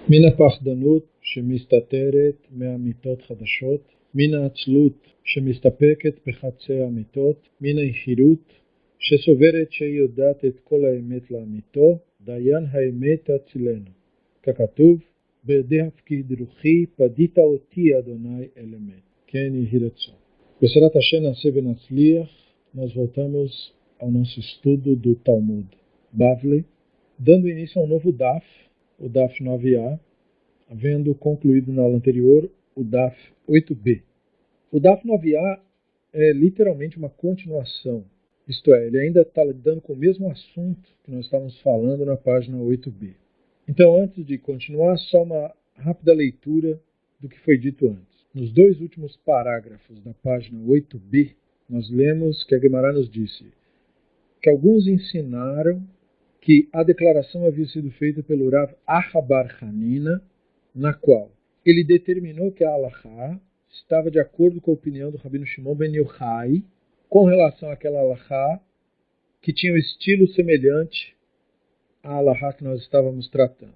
מן הפחדנות שמסתתרת מהמיטות חדשות, מן העצלות שמסתפקת בחצי המיטות, מן היחירות שסוברת שהיא יודעת את כל האמת לאמיתו, דיין האמת הצילנו. ככתוב, בידי הפקיד רוחי פדית אותי אדוני אל אמת. כן יהי רצון. Será Hashem nascer e nascer, nós voltamos ao nosso estudo do Talmud Bavli, dando início a um novo DAF, o DAF 9a, havendo concluído na aula anterior o DAF 8b. O DAF 9a é literalmente uma continuação, isto é, ele ainda está lidando com o mesmo assunto que nós estávamos falando na página 8b. Então, antes de continuar, só uma rápida leitura do que foi dito antes. Nos dois últimos parágrafos da página 8b, nós lemos que a Gemara nos disse que alguns ensinaram que a declaração havia sido feita pelo Rav Acha bar Hanina, na qual ele determinou que a halachá estava de acordo com a opinião do Rabino Shimon ben Yochai com relação àquela halachá que tinha um estilo semelhante à halachá que nós estávamos tratando.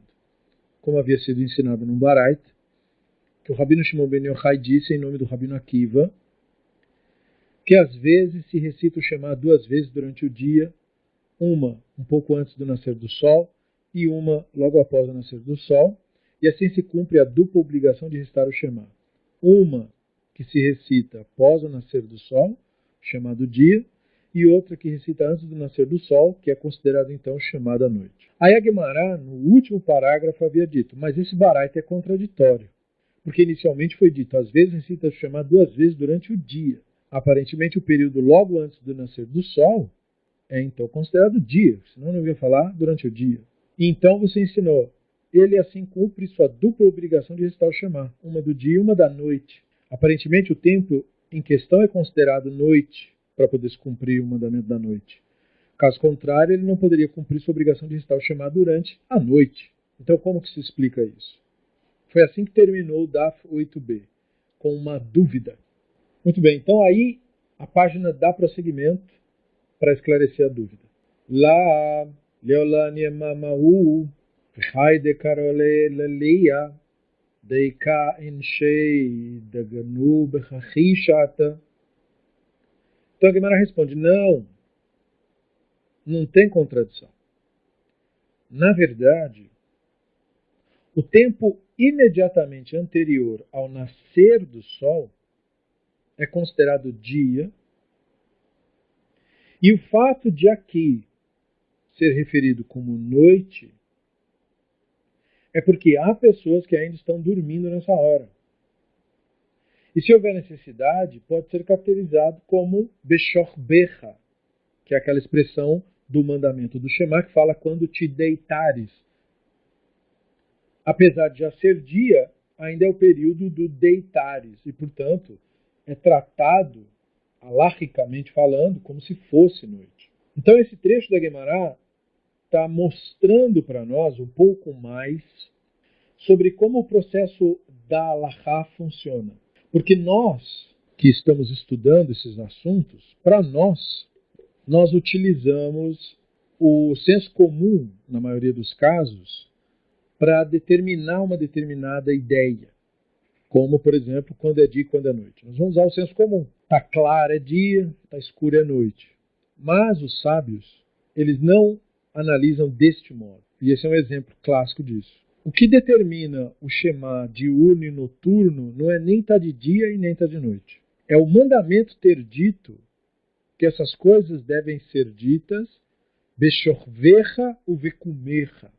Como havia sido ensinado no Barait, que o Rabino Shimon ben Yochai disse em nome do Rabino Akiva que às vezes se recita o Shema 2 vezes durante o dia, uma um pouco antes do nascer do sol e uma logo após o nascer do sol, e assim se cumpre a dupla obrigação de recitar o Shema. Uma que se recita após o nascer do sol, Shema do dia, e outra que recita antes do nascer do sol, que é considerado então o Shema da noite. Aí a Gemara, no último parágrafo, havia dito, mas esse Barait é contraditório, porque inicialmente foi dito, às vezes recita o Shema 2 vezes durante o dia. Aparentemente o período logo antes do nascer do sol é então considerado dia, senão não ia falar durante o dia. E então você ensinou, ele assim cumpre sua dupla obrigação de recitar o Shema, uma do dia e uma da noite. Aparentemente o tempo em questão é considerado noite, para poder se cumprir o mandamento da noite. Caso contrário, ele não poderia cumprir sua obrigação de recitar o Shema durante a noite. Então como que se explica isso? Foi assim que terminou o DAF 8b, com uma dúvida. Muito bem, então aí a página dá prosseguimento para esclarecer a dúvida. Lá, leolani mamahu, haide karole lalia, deika enchei daganu bechachishata. Então a Gemara responde, não tem contradição. Na verdade, o tempo imediatamente anterior ao nascer do sol é considerado dia, e o fato de aqui ser referido como noite é porque há pessoas que ainda estão dormindo nessa hora. E se houver necessidade, pode ser caracterizado como Beshor Becha, que é aquela expressão do mandamento do Shema que fala quando te deitares. Apesar de já ser dia, ainda é o período do deitares e, portanto, é tratado, halachicamente falando, como se fosse noite. Então esse trecho da Gemara está mostrando para nós um pouco mais sobre como o processo da halachá funciona. Porque nós, que estamos estudando esses assuntos, para nós utilizamos o senso comum, na maioria dos casos, para determinar uma determinada ideia. Como, por exemplo, quando é dia e quando é noite. Nós vamos usar o senso comum. Está claro é dia, está escuro é noite. Mas os sábios, eles não analisam deste modo. E esse é um exemplo clássico disso. O que determina o Shema diurno e noturno não é nem estar de dia e nem estar de noite. É o mandamento ter dito que essas coisas devem ser ditas Beshorvecha uvekumecha,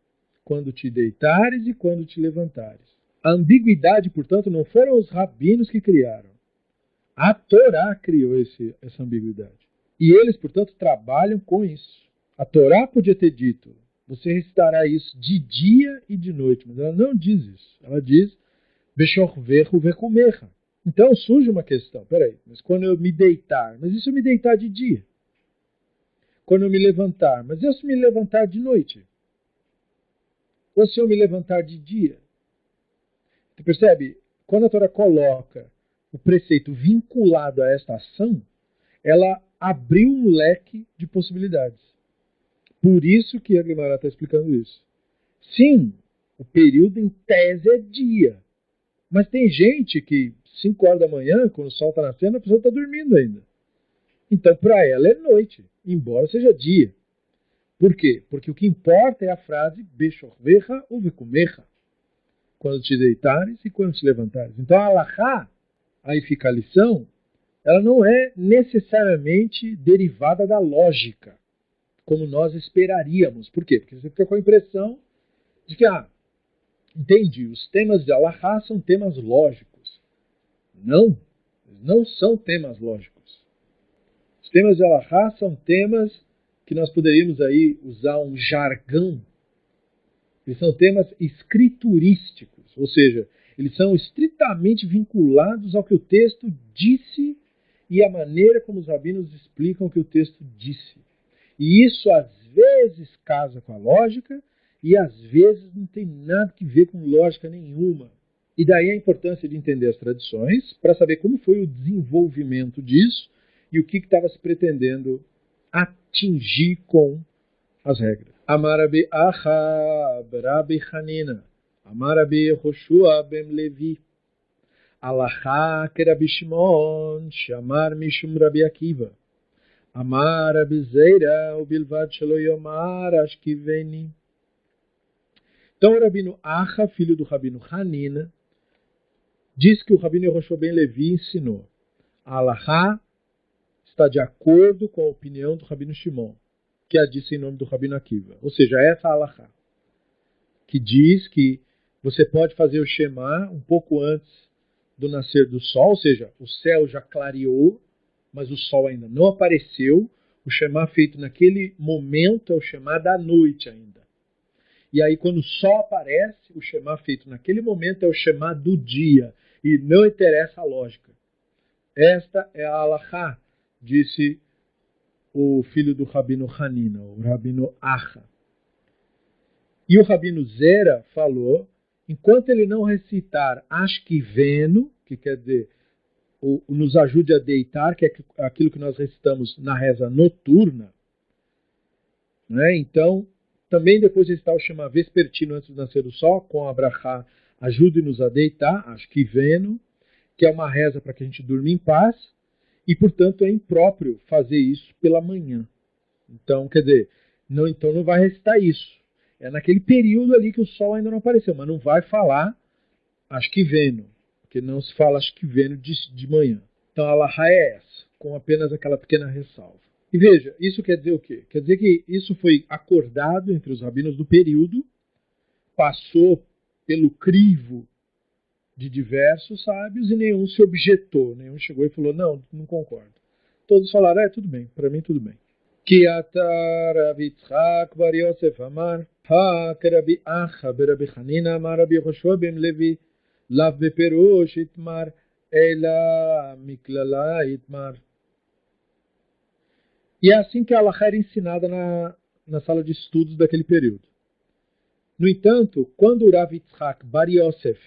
quando te deitares e quando te levantares. A ambiguidade, portanto, não foram os rabinos que criaram. A Torá criou essa ambiguidade. E eles, portanto, trabalham com isso. A Torá podia ter dito, você recitará isso de dia e de noite, mas ela não diz isso. Ela diz, Beshorvecha uvekumecha. Então surge uma questão, peraí, mas quando eu me deitar, mas e se eu me deitar de dia? Quando eu me levantar, mas e se eu me levantar de noite? Ou se eu me levantar de dia? Você percebe? Quando a Torá coloca o preceito vinculado a esta ação, ela abriu um leque de possibilidades. Por isso que a Gemara está explicando isso. Sim, o período em tese é dia. Mas tem gente que 5 horas da manhã, quando o sol está nascendo, a pessoa está dormindo ainda. Então, para ela é noite, embora seja dia. Por quê? Porque o que importa é a frase Beshorvecha uvecumecha, quando te deitares e quando te levantares. Então, a alahá, aí fica a lição, ela não é necessariamente derivada da lógica, como nós esperaríamos. Por quê? Porque você fica com a impressão de que, entendi, os temas de alahá são temas lógicos. Não, não são temas lógicos. Os temas de alahá são temas que nós poderíamos aí usar um jargão. Eles são temas escriturísticos, ou seja, eles são estritamente vinculados ao que o texto disse e a maneira como os rabinos explicam o que o texto disse. E isso às vezes casa com a lógica e às vezes não tem nada que ver com lógica nenhuma. E daí a importância de entender as tradições para saber como foi o desenvolvimento disso e o que estava se pretendendo atingir com as regras. Amar Rabi Acha Rabi Hanina, Amar Rabi Yehoshua ben Levi, Alachá que Rabi Shimon, Shamar Mishum Rabi Akiva, Amar Rabi Zeira, Ubilvad Shelo Yomar Ashkiveni. Então o Rabino Acha, filho do Rabino Hanina, diz que o Rabino Yehoshua ben Levi ensinou: a Alachá está de acordo com a opinião do Rabino Shimon, que a disse em nome do Rabino Akiva. Ou seja, essa alahá, que diz que você pode fazer o Shema um pouco antes do nascer do sol, ou seja, o céu já clareou, mas o sol ainda não apareceu. O Shema feito naquele momento é o Shema da noite ainda. E aí quando o sol aparece, o Shema feito naquele momento é o Shema do dia. E não interessa a lógica. Esta é a alahá, disse o filho do Rabino Hanina, o Rabino Acha. E o Rabino Zera falou, enquanto ele não recitar Ashkiveno, que quer dizer, nos ajude a deitar, que é aquilo que nós recitamos na reza noturna, né? Então, também depois de recitar o Shema vespertino antes do nascer do sol, com a brachá, ajude-nos a deitar, Ashkiveno, que é uma reza para que a gente durma em paz, e, portanto, é impróprio fazer isso pela manhã. Então, quer dizer, então não vai recitar isso. É naquele período ali que o sol ainda não apareceu, mas não vai falar Ashkiveno, porque não se fala Ashkiveno de manhã. Então, a alahá é essa, com apenas aquela pequena ressalva. E veja, isso quer dizer o quê? Quer dizer que isso foi acordado entre os rabinos do período, passou pelo crivo de diversos sábios e nenhum se objetou, nenhum chegou e falou, não concordo. Todos falaram, tudo bem, para mim tudo bem. כי עתה רבי יצחק בר יוסף אמר, כרבי אחא ברבי חנינא אמר רבי יהושע בן לוי, לאו בפירוש יתמר, אלא מכללה יתמר. E é assim que a alahá era ensinada na sala de estudos daquele período. No entanto, quando Rav Yitzhak Bar Yosef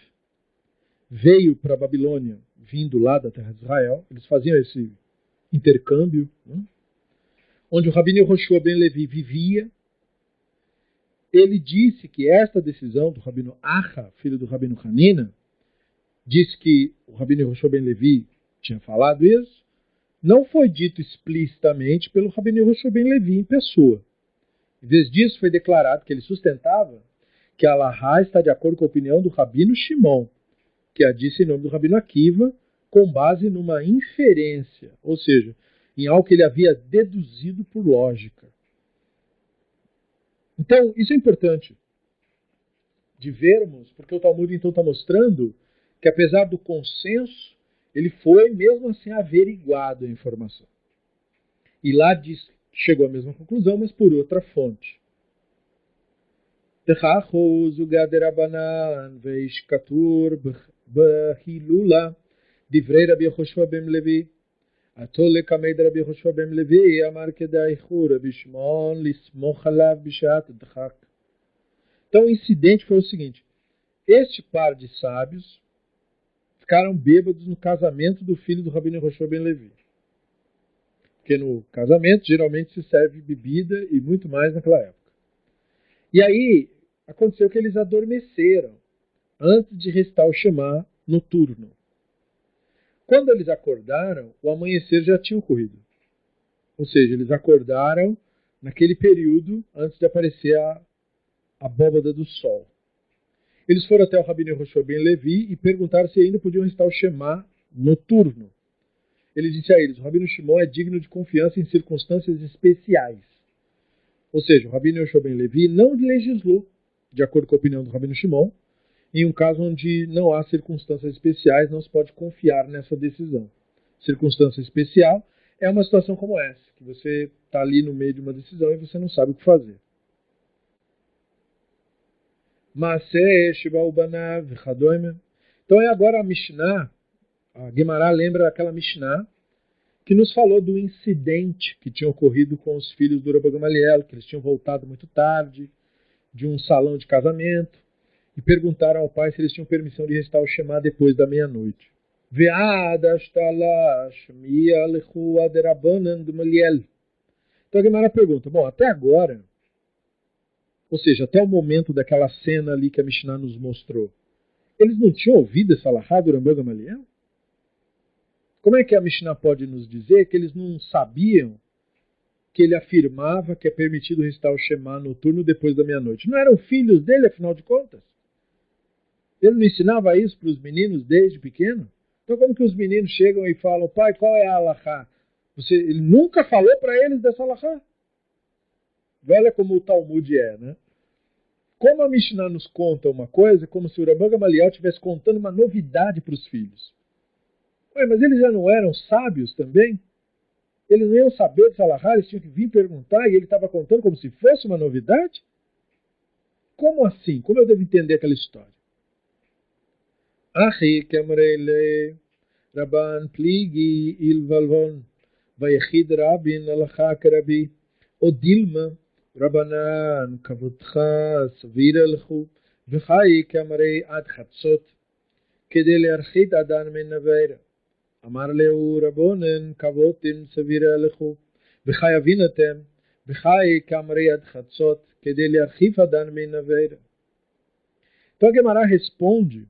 veio para a Babilônia, vindo lá da terra de Israel, eles faziam esse intercâmbio, né? Onde o Rabino Yehoshua ben Levi vivia, ele disse que esta decisão do Rabino Acha, filho do Rabino Hanina, disse que o Rabino Yehoshua ben Levi tinha falado isso, não foi dito explicitamente pelo Rabino Yehoshua ben Levi em pessoa. Em vez disso, foi declarado que ele sustentava que a alahá está de acordo com a opinião do Rabino Shimon, que a disse em nome do Rabino Akiva, com base numa inferência, ou seja, em algo que ele havia deduzido por lógica. Então, isso é importante de vermos, porque o Talmud então está mostrando que apesar do consenso, ele foi mesmo assim averiguado a informação. E lá diz, chegou à mesma conclusão, mas por outra fonte. Divrei Rabi Yehoshua ben Levi. Então o incidente foi o seguinte: este par de sábios ficaram bêbados no casamento do filho do Rabino Yehoshua ben Levi. Porque no casamento geralmente se serve bebida e muito mais naquela época. E aí aconteceu que eles adormeceram antes de recitar o Shema noturno. Quando eles acordaram, o amanhecer já tinha ocorrido. Ou seja, eles acordaram naquele período antes de aparecer a abóbada do sol. Eles foram até o Rabino Yehoshua ben Levi e perguntaram se ainda podiam recitar o Shema noturno. Ele disse a eles: o Rabino Shimon é digno de confiança em circunstâncias especiais. Ou seja, o Rabino Yehoshua ben Levi não legislou, de acordo com a opinião do Rabino Shimon, em um caso onde não há circunstâncias especiais, não se pode confiar nessa decisão. Circunstância especial é uma situação como essa, que você está ali no meio de uma decisão e você não sabe o que fazer. Então é agora a Mishnah, a Guemará lembra aquela Mishnah que nos falou do incidente que tinha ocorrido com os filhos do Rabbi Gamaliel, que eles tinham voltado muito tarde de um salão de casamento e perguntaram ao pai se eles tinham permissão de recitar o Shema depois da meia-noite. Então a Guemará pergunta, bom, até agora, ou seja, até o momento daquela cena ali que a Mishnah nos mostrou, eles não tinham ouvido essa alahá do Rabbi Gamaliel? Como é que a Mishnah pode nos dizer que eles não sabiam que ele afirmava que é permitido recitar o Shema noturno depois da meia-noite? Não eram filhos dele, afinal de contas? Ele não ensinava isso para os meninos desde pequeno? Então como que os meninos chegam e falam, pai, qual é a alahá? Ele nunca falou para eles dessa alahá? Olha como o Talmud é, né? Como a Mishnah nos conta uma coisa, como se o Rabbi Gamaliel estivesse contando uma novidade para os filhos. Ué, mas eles já não eram sábios também? Eles não iam saber de alahá, eles tinham que vir perguntar e ele estava contando como se fosse uma novidade? Como assim? Como eu devo entender aquela história? Achi kemreile Rabban pligi ilvalvon vayechid rabin alahá kerabi odilma Rabbanan kavutcha savira lechu v'chai kemrei ad chatzot kede learchid adan min naveira אמר לו רבונן כבותם סבירה לכו וחייבים אתם וחי כאמרי עד חצות כדי להרחיב אדם מן עבירה. Então a Guemará responde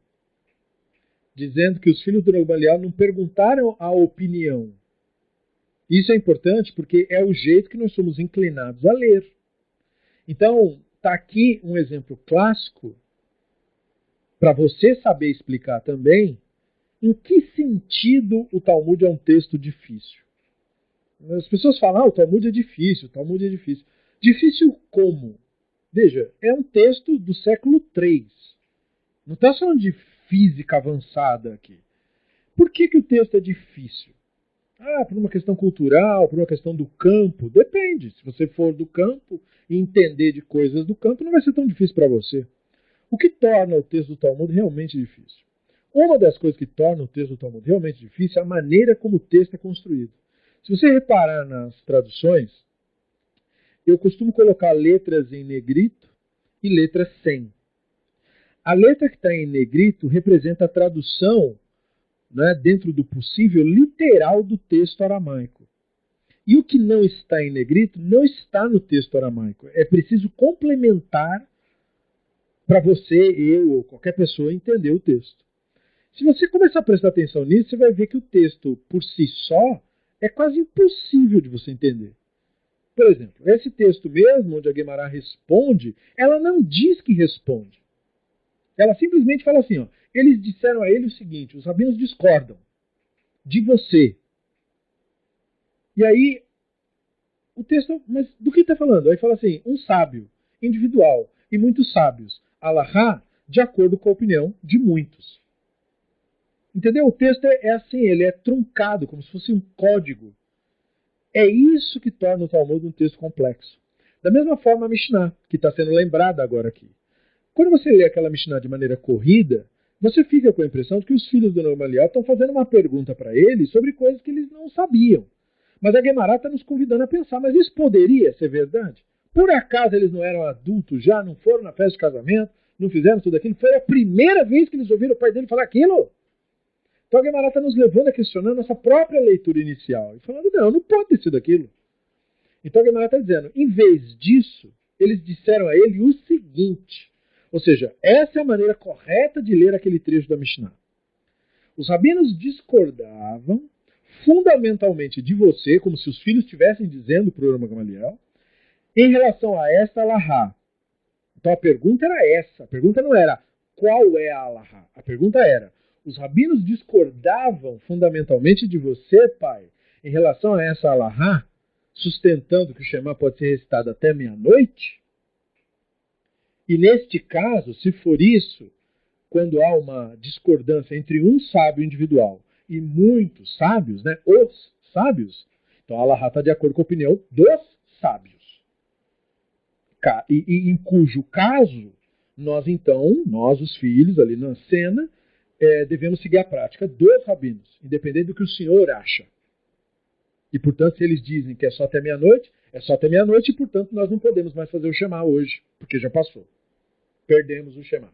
dizendo que os filhos do Rabbi Gamaliel não perguntaram a opinião. Isso é importante porque é o jeito que nós somos inclinados a ler. Então está aqui um exemplo clássico para você saber explicar também em que sentido o Talmud é um texto difícil. As pessoas falam, o Talmud é difícil, o Talmud é difícil. Difícil como? Veja, é um texto do século III. Não está falando de física avançada aqui. Por que o texto é difícil? Por uma questão cultural, por uma questão do campo. Depende. Se você for do campo e entender de coisas do campo, não vai ser tão difícil para você. O que torna o texto do Talmud realmente difícil? Uma das coisas que torna o texto do Talmud realmente difícil é a maneira como o texto é construído. Se você reparar nas traduções, eu costumo colocar letras em negrito e letras sem. A letra que está em negrito representa a tradução, né, dentro do possível, literal do texto aramaico. E o que não está em negrito não está no texto aramaico. É preciso complementar para você, eu ou qualquer pessoa entender o texto. Se você começar a prestar atenção nisso, você vai ver que o texto, por si só, é quase impossível de você entender. Por exemplo, esse texto mesmo, onde a Guemará responde, ela não diz que responde. Ela simplesmente fala assim, ó, eles disseram a ele o seguinte, os rabinos discordam de você. E aí, o texto, mas do que está falando? Aí fala assim, um sábio, individual, e muitos sábios. Alahá, de acordo com a opinião de muitos. Entendeu? O texto é assim, ele é truncado, como se fosse um código. É isso que torna o Talmud um texto complexo. Da mesma forma a Mishnah, que está sendo lembrada agora aqui. Quando você lê aquela Mishnah de maneira corrida, você fica com a impressão de que os filhos do Rabbi Gamaliel estão fazendo uma pergunta para ele sobre coisas que eles não sabiam. Mas a Guemará está nos convidando a pensar, mas isso poderia ser verdade? Por acaso eles não eram adultos já, não foram na festa de casamento, não fizeram tudo aquilo? Foi a primeira vez que eles ouviram o pai dele falar aquilo? Então a Guemará está nos levando a questionar nossa própria leitura inicial. E falando, não pode ter sido aquilo. Então a Guemará está dizendo, em vez disso, eles disseram a ele o seguinte, Ou seja, essa é a maneira correta de ler aquele trecho da Mishnah. Os rabinos discordavam fundamentalmente de você, como se os filhos estivessem dizendo para o Rama Gamaliel, em relação a esta alahá. Então a pergunta era essa. A pergunta não era qual é a alahá. A pergunta era, os rabinos discordavam fundamentalmente de você, pai, em relação a essa alahá, sustentando que o Shema pode ser recitado até meia-noite? E neste caso, se for isso, quando há uma discordância entre um sábio individual e muitos sábios, né, os sábios, então a alahá está de acordo com a opinião dos sábios. E em cujo caso, nós os filhos, ali na cena, devemos seguir a prática dos rabinos, independente do que o senhor acha. E, portanto, se eles dizem que é só até meia-noite, é só até meia-noite, e, portanto, nós não podemos mais fazer o Shema hoje, porque já passou. Perdemos o Shema.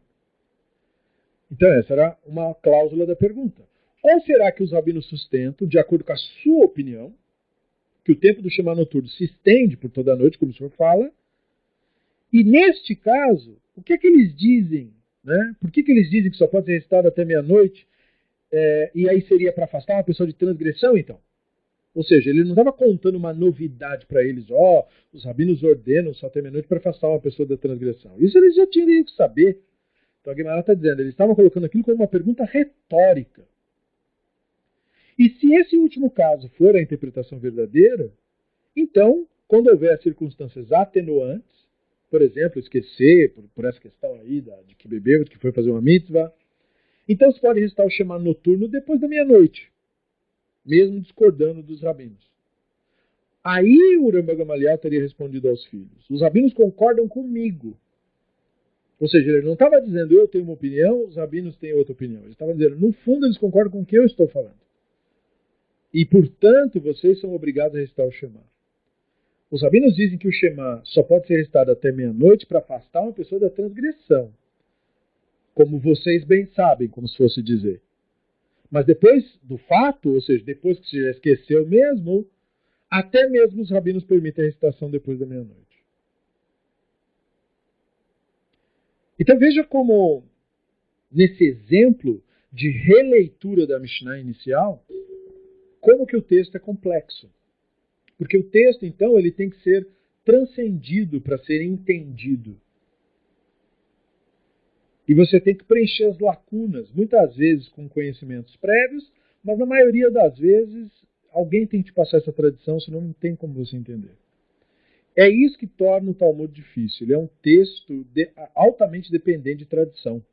Então, essa era uma cláusula da pergunta. Ou será que os rabinos sustentam, de acordo com a sua opinião, que o tempo do Shema noturno se estende por toda a noite, como o senhor fala, e neste caso, o que é que eles dizem? Né? Por que eles dizem que só pode ser recitado até meia-noite? E aí seria para afastar uma pessoa de transgressão, então? Ou seja, ele não estava contando uma novidade para eles. Os rabinos ordenam só até meia-noite para afastar uma pessoa da transgressão. Isso eles já tinham que saber. Então a Guimarães está dizendo, eles estavam colocando aquilo como uma pergunta retórica. E se esse último caso for a interpretação verdadeira, então, quando houver circunstâncias atenuantes, por exemplo, esquecer, por essa questão aí de que bebeu, de que foi fazer uma mitzvah, então se pode recitar o Shema noturno depois da meia-noite, mesmo discordando dos rabinos. Aí o Rambam Gamaliel teria respondido aos filhos, os rabinos concordam comigo. Ou seja, ele não estava dizendo eu tenho uma opinião, os rabinos têm outra opinião. Ele estava dizendo, no fundo eles concordam com o que eu estou falando. E, portanto, vocês são obrigados a recitar o Shema. Os rabinos dizem que o Shema só pode ser recitado até meia-noite para afastar uma pessoa da transgressão. Como vocês bem sabem, como se fosse dizer. Mas depois do fato, ou seja, depois que você já esqueceu mesmo, até mesmo os rabinos permitem a recitação depois da meia-noite. Então veja como, nesse exemplo de releitura da Mishnah inicial, como que o texto é complexo. Porque o texto, então, ele tem que ser transcendido para ser entendido. E você tem que preencher as lacunas, muitas vezes com conhecimentos prévios, mas na maioria das vezes alguém tem que te passar essa tradição, senão não tem como você entender. É isso que torna o Talmud difícil. Ele é um texto altamente dependente de tradição.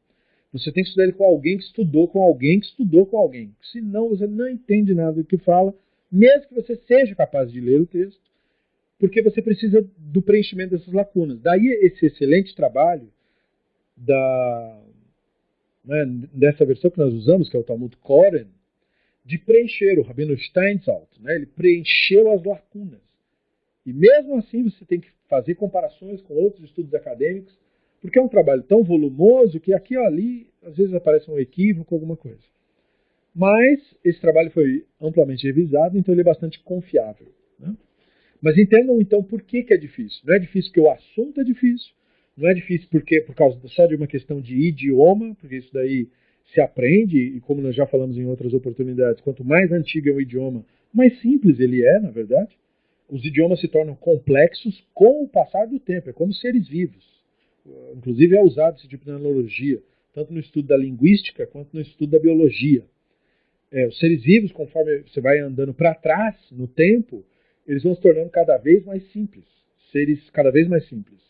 Você tem que estudar ele com alguém que estudou com alguém que estudou com alguém. Senão você não entende nada do que fala, mesmo que você seja capaz de ler o texto, porque você precisa do preenchimento dessas lacunas. Daí esse excelente trabalho dessa versão que nós usamos, que é o Talmud Koren, de preencher o Rabino Steinsaltz, né? Ele preencheu as lacunas. E mesmo assim você tem que fazer comparações com outros estudos acadêmicos, porque é um trabalho tão volumoso que aqui ou ali, às vezes aparece um equívoco, alguma coisa. Mas esse trabalho foi amplamente revisado, então ele é bastante confiável. Né? Mas entendam então por que é difícil. Não é difícil porque o assunto é difícil, não é difícil porque por causa só de uma questão de idioma, porque isso daí se aprende, e como nós já falamos em outras oportunidades, quanto mais antigo é o idioma, mais simples ele é, na verdade. Os idiomas se tornam complexos com o passar do tempo, é como seres vivos. Inclusive é usado esse tipo de analogia, tanto no estudo da linguística quanto no estudo da biologia. Os seres vivos, conforme você vai andando para trás no tempo, eles vão se tornando cada vez mais simples. Seres cada vez mais simples.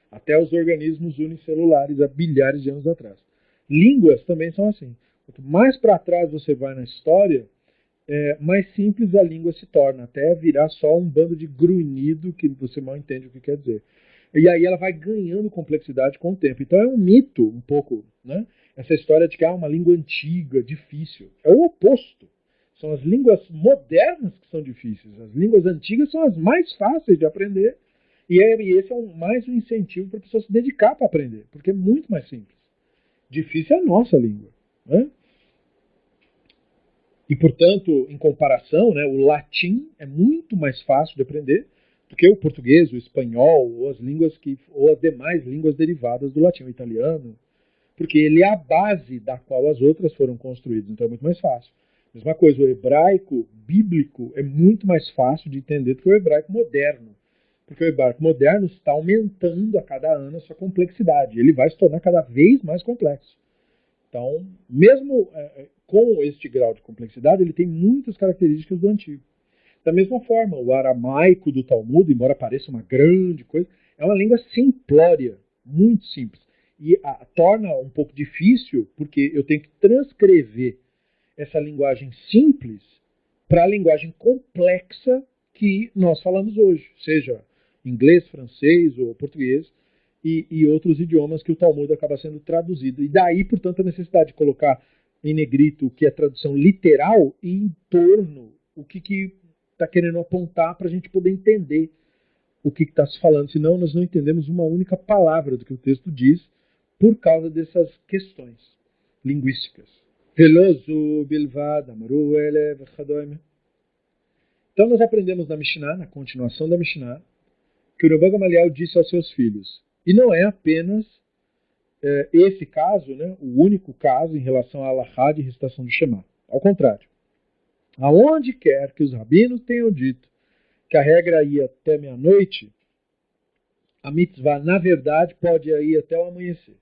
Até os organismos unicelulares há bilhares de anos atrás. Línguas também são assim. Quanto mais para trás você vai na história, mais simples a língua se torna, até virar só um bando de grunhido que você mal entende o que quer dizer. E aí ela vai ganhando complexidade com o tempo. Então é um mito, um pouco, né? Essa história de que há uma língua antiga, difícil. É o oposto. São as línguas modernas que são difíceis. As línguas antigas são as mais fáceis de aprender. E esse é mais um incentivo para a pessoa se dedicar para aprender, porque é muito mais simples. Difícil é a nossa língua, né? E, portanto, em comparação, né, o latim é muito mais fácil de aprender do que o português, o espanhol, ou ou as demais línguas derivadas do latim, o italiano, porque ele é a base da qual as outras foram construídas, então é muito mais fácil. Mesma coisa, o hebraico bíblico é muito mais fácil de entender do que o hebraico moderno, porque o hebraico moderno está aumentando a cada ano a sua complexidade, ele vai se tornar cada vez mais complexo. Então, mesmo com este grau de complexidade, ele tem muitas características do antigo. Da mesma forma, o aramaico do Talmud, embora pareça uma grande coisa, é uma língua simplória, muito simples. E torna um pouco difícil, porque eu tenho que transcrever essa linguagem simples para a linguagem complexa que nós falamos hoje, seja inglês, francês ou português, e outros idiomas que o Talmud acaba sendo traduzido. E daí, portanto, a necessidade de colocar em negrito o que é tradução literal e em torno o que está querendo apontar para a gente poder entender o que está se falando. Senão nós não entendemos uma única palavra do que o texto diz por causa dessas questões linguísticas. Veloso, bilvad, amaru, ele, vechadoime. Então nós aprendemos na Mishnah, na continuação da Mishnah, que o Rabban Gamaliel disse aos seus filhos, e não é apenas esse caso, né, o único caso em relação à alahá de recitação do Shema. Ao contrário, aonde quer que os rabinos tenham dito que a regra ia até meia-noite, a mitzvah, na verdade, pode ir até o amanhecer.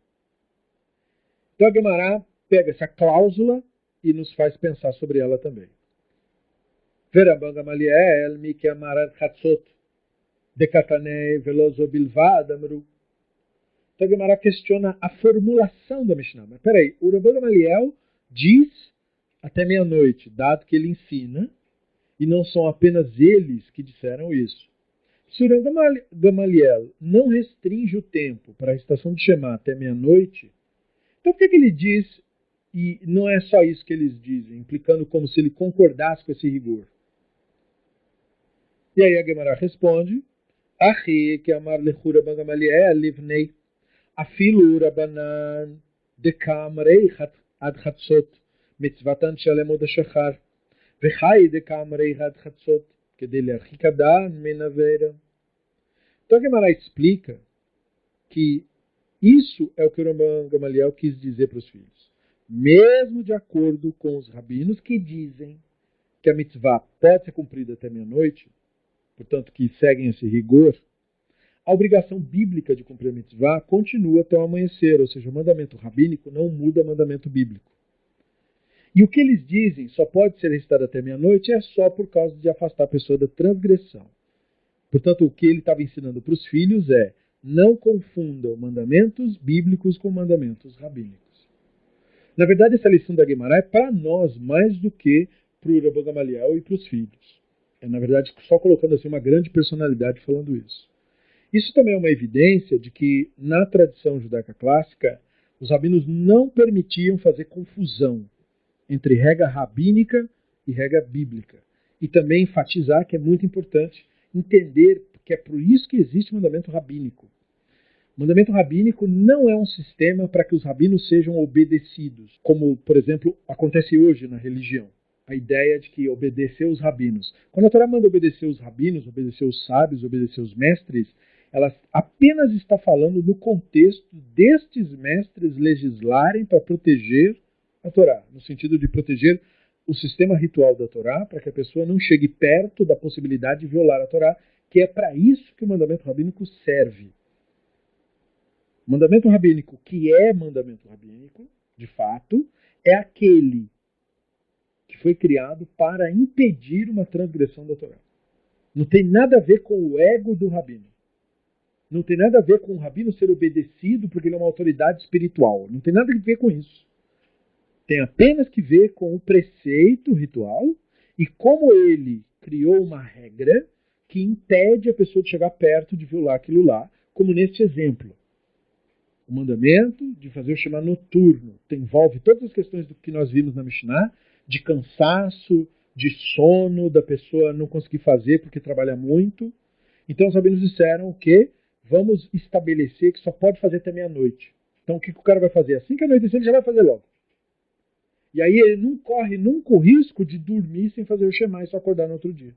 Então a Gemara pega essa cláusula e nos faz pensar sobre ela também. Rabban Gamaliel, Miki Amarat Chatzot, Dekatanei, Veloso Bilvad, Amru. Então a Gemara questiona a formulação da Mishnah. Mas peraí, o Rabban Gamaliel diz até meia-noite, dado que ele ensina, e não são apenas eles que disseram isso. Se o Rabban Gamaliel não restringe o tempo para a recitação de Shema até meia-noite, então por que ele diz, e não é só isso que eles dizem, implicando como se ele concordasse com esse rigor? E aí a Gemara responde, Achi que amar lechu Rabban Gamaliel livnei afilu Rabbanan dekamrei ad chatzot mitzvatan shalemod hashachar vechai dekamrei ad chatzot kede learchik adan min aveira. Então a Gemara explica que isso é o que o Rabban Gamaliel quis dizer para os filhos. Mesmo de acordo com os rabinos que dizem que a mitzvah pode ser cumprida até meia-noite, portanto que seguem esse rigor, a obrigação bíblica de cumprir a mitzvah continua até o amanhecer, ou seja, o mandamento rabínico não muda o mandamento bíblico. E o que eles dizem só pode ser recitado até meia-noite é só por causa de afastar a pessoa da transgressão. Portanto, o que ele estava ensinando para os filhos é não confundam mandamentos bíblicos com mandamentos rabínicos. Na verdade, essa lição da Guimarães é para nós mais do que para o Rabban Gamaliel e para os filhos. É, na verdade, só colocando assim uma grande personalidade falando isso. Isso também é uma evidência de que, na tradição judaica clássica, os rabinos não permitiam fazer confusão entre regra rabínica e regra bíblica. E também enfatizar que é muito importante entender que é por isso que existe o mandamento rabínico. O mandamento rabínico não é um sistema para que os rabinos sejam obedecidos, como, por exemplo, acontece hoje na religião. A ideia de que obedecer os rabinos. Quando a Torá manda obedecer os rabinos, obedecer os sábios, obedecer os mestres, ela apenas está falando no contexto destes mestres legislarem para proteger a Torá, no sentido de proteger o sistema ritual da Torá, para que a pessoa não chegue perto da possibilidade de violar a Torá, que é para isso que o mandamento rabínico serve. O mandamento rabínico, que é mandamento rabínico, de fato, é aquele que foi criado para impedir uma transgressão da Torá. Não tem nada a ver com o ego do rabino. Não tem nada a ver com o rabino ser obedecido porque ele é uma autoridade espiritual. Não tem nada a ver com isso. Tem apenas que ver com o preceito ritual e como ele criou uma regra que impede a pessoa de chegar perto de violar aquilo lá, como neste exemplo. O mandamento de fazer o Shema noturno envolve todas as questões do que nós vimos na Mishnah, de cansaço, de sono, da pessoa não conseguir fazer porque trabalha muito. Então os rabinos disseram que vamos estabelecer que só pode fazer até meia-noite. Então o que o cara vai fazer? Assim que anoitecer ele já vai fazer logo. E aí ele não corre nunca o risco de dormir sem fazer o Shema e só acordar no outro dia.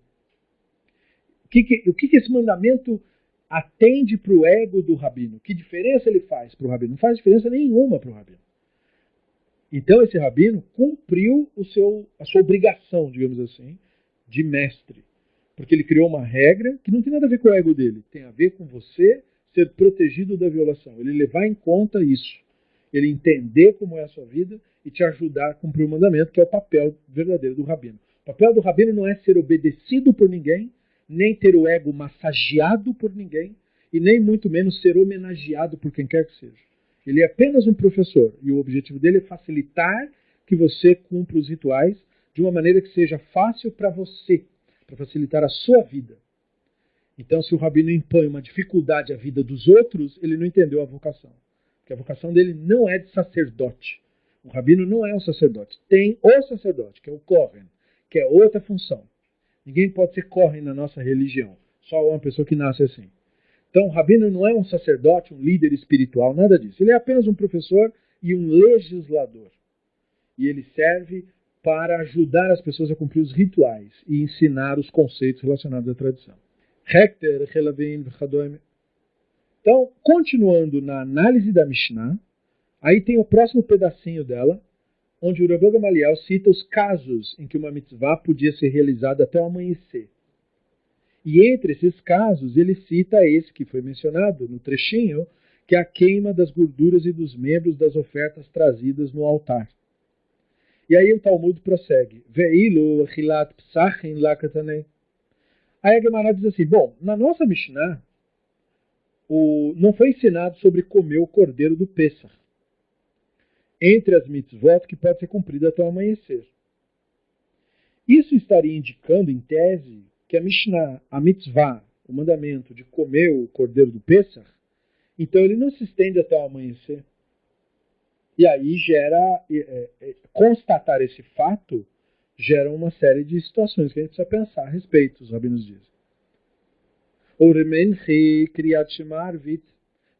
O que esse mandamento atende para o ego do rabino? Que diferença ele faz para o rabino? Não faz diferença nenhuma para o rabino. Então esse rabino cumpriu a sua obrigação, digamos assim, de mestre. Porque ele criou uma regra que não tem nada a ver com o ego dele. Tem a ver com você ser protegido da violação. Ele levar em conta isso. Ele entender como é a sua vida e te ajudar a cumprir o mandamento, que é o papel verdadeiro do rabino. O papel do rabino não é ser obedecido por ninguém, nem ter o ego massageado por ninguém, e nem muito menos ser homenageado por quem quer que seja. Ele é apenas um professor, e o objetivo dele é facilitar que você cumpra os rituais de uma maneira que seja fácil para você, para facilitar a sua vida. Então, se o rabino impõe uma dificuldade à vida dos outros, ele não entendeu a vocação. Porque a vocação dele não é de sacerdote. O rabino não é um sacerdote. Tem o sacerdote, que é o Kohen, que é outra função. Ninguém pode ser Kohen na nossa religião. Só uma pessoa que nasce assim. Então, o rabino não é um sacerdote, um líder espiritual, nada disso. Ele é apenas um professor e um legislador. E ele serve para ajudar as pessoas a cumprir os rituais e ensinar os conceitos relacionados à tradição. Então, continuando na análise da Mishnah, aí tem o próximo pedacinho dela, onde o Rabbi Gamaliel cita os casos em que uma mitzvah podia ser realizada até o amanhecer. E entre esses casos, ele cita esse que foi mencionado no trechinho, que é a queima das gorduras e dos membros das ofertas trazidas no altar. E aí o Talmud prossegue. Ve'ilu chilat psachin lakatanei. Aí a Gemara diz assim, bom, na nossa Mishnah, não foi ensinado sobre comer o cordeiro do Pessah, entre as mitzvot que pode ser cumprida até o amanhecer. Isso estaria indicando, em tese, que a Mishnah, a mitzvah, o mandamento de comer o cordeiro do Pessah, então ele não se estende até o amanhecer. E aí constatar esse fato gera uma série de situações que a gente precisa pensar a respeito, os rabinos dizem. Oremenchi kriyat shema arvit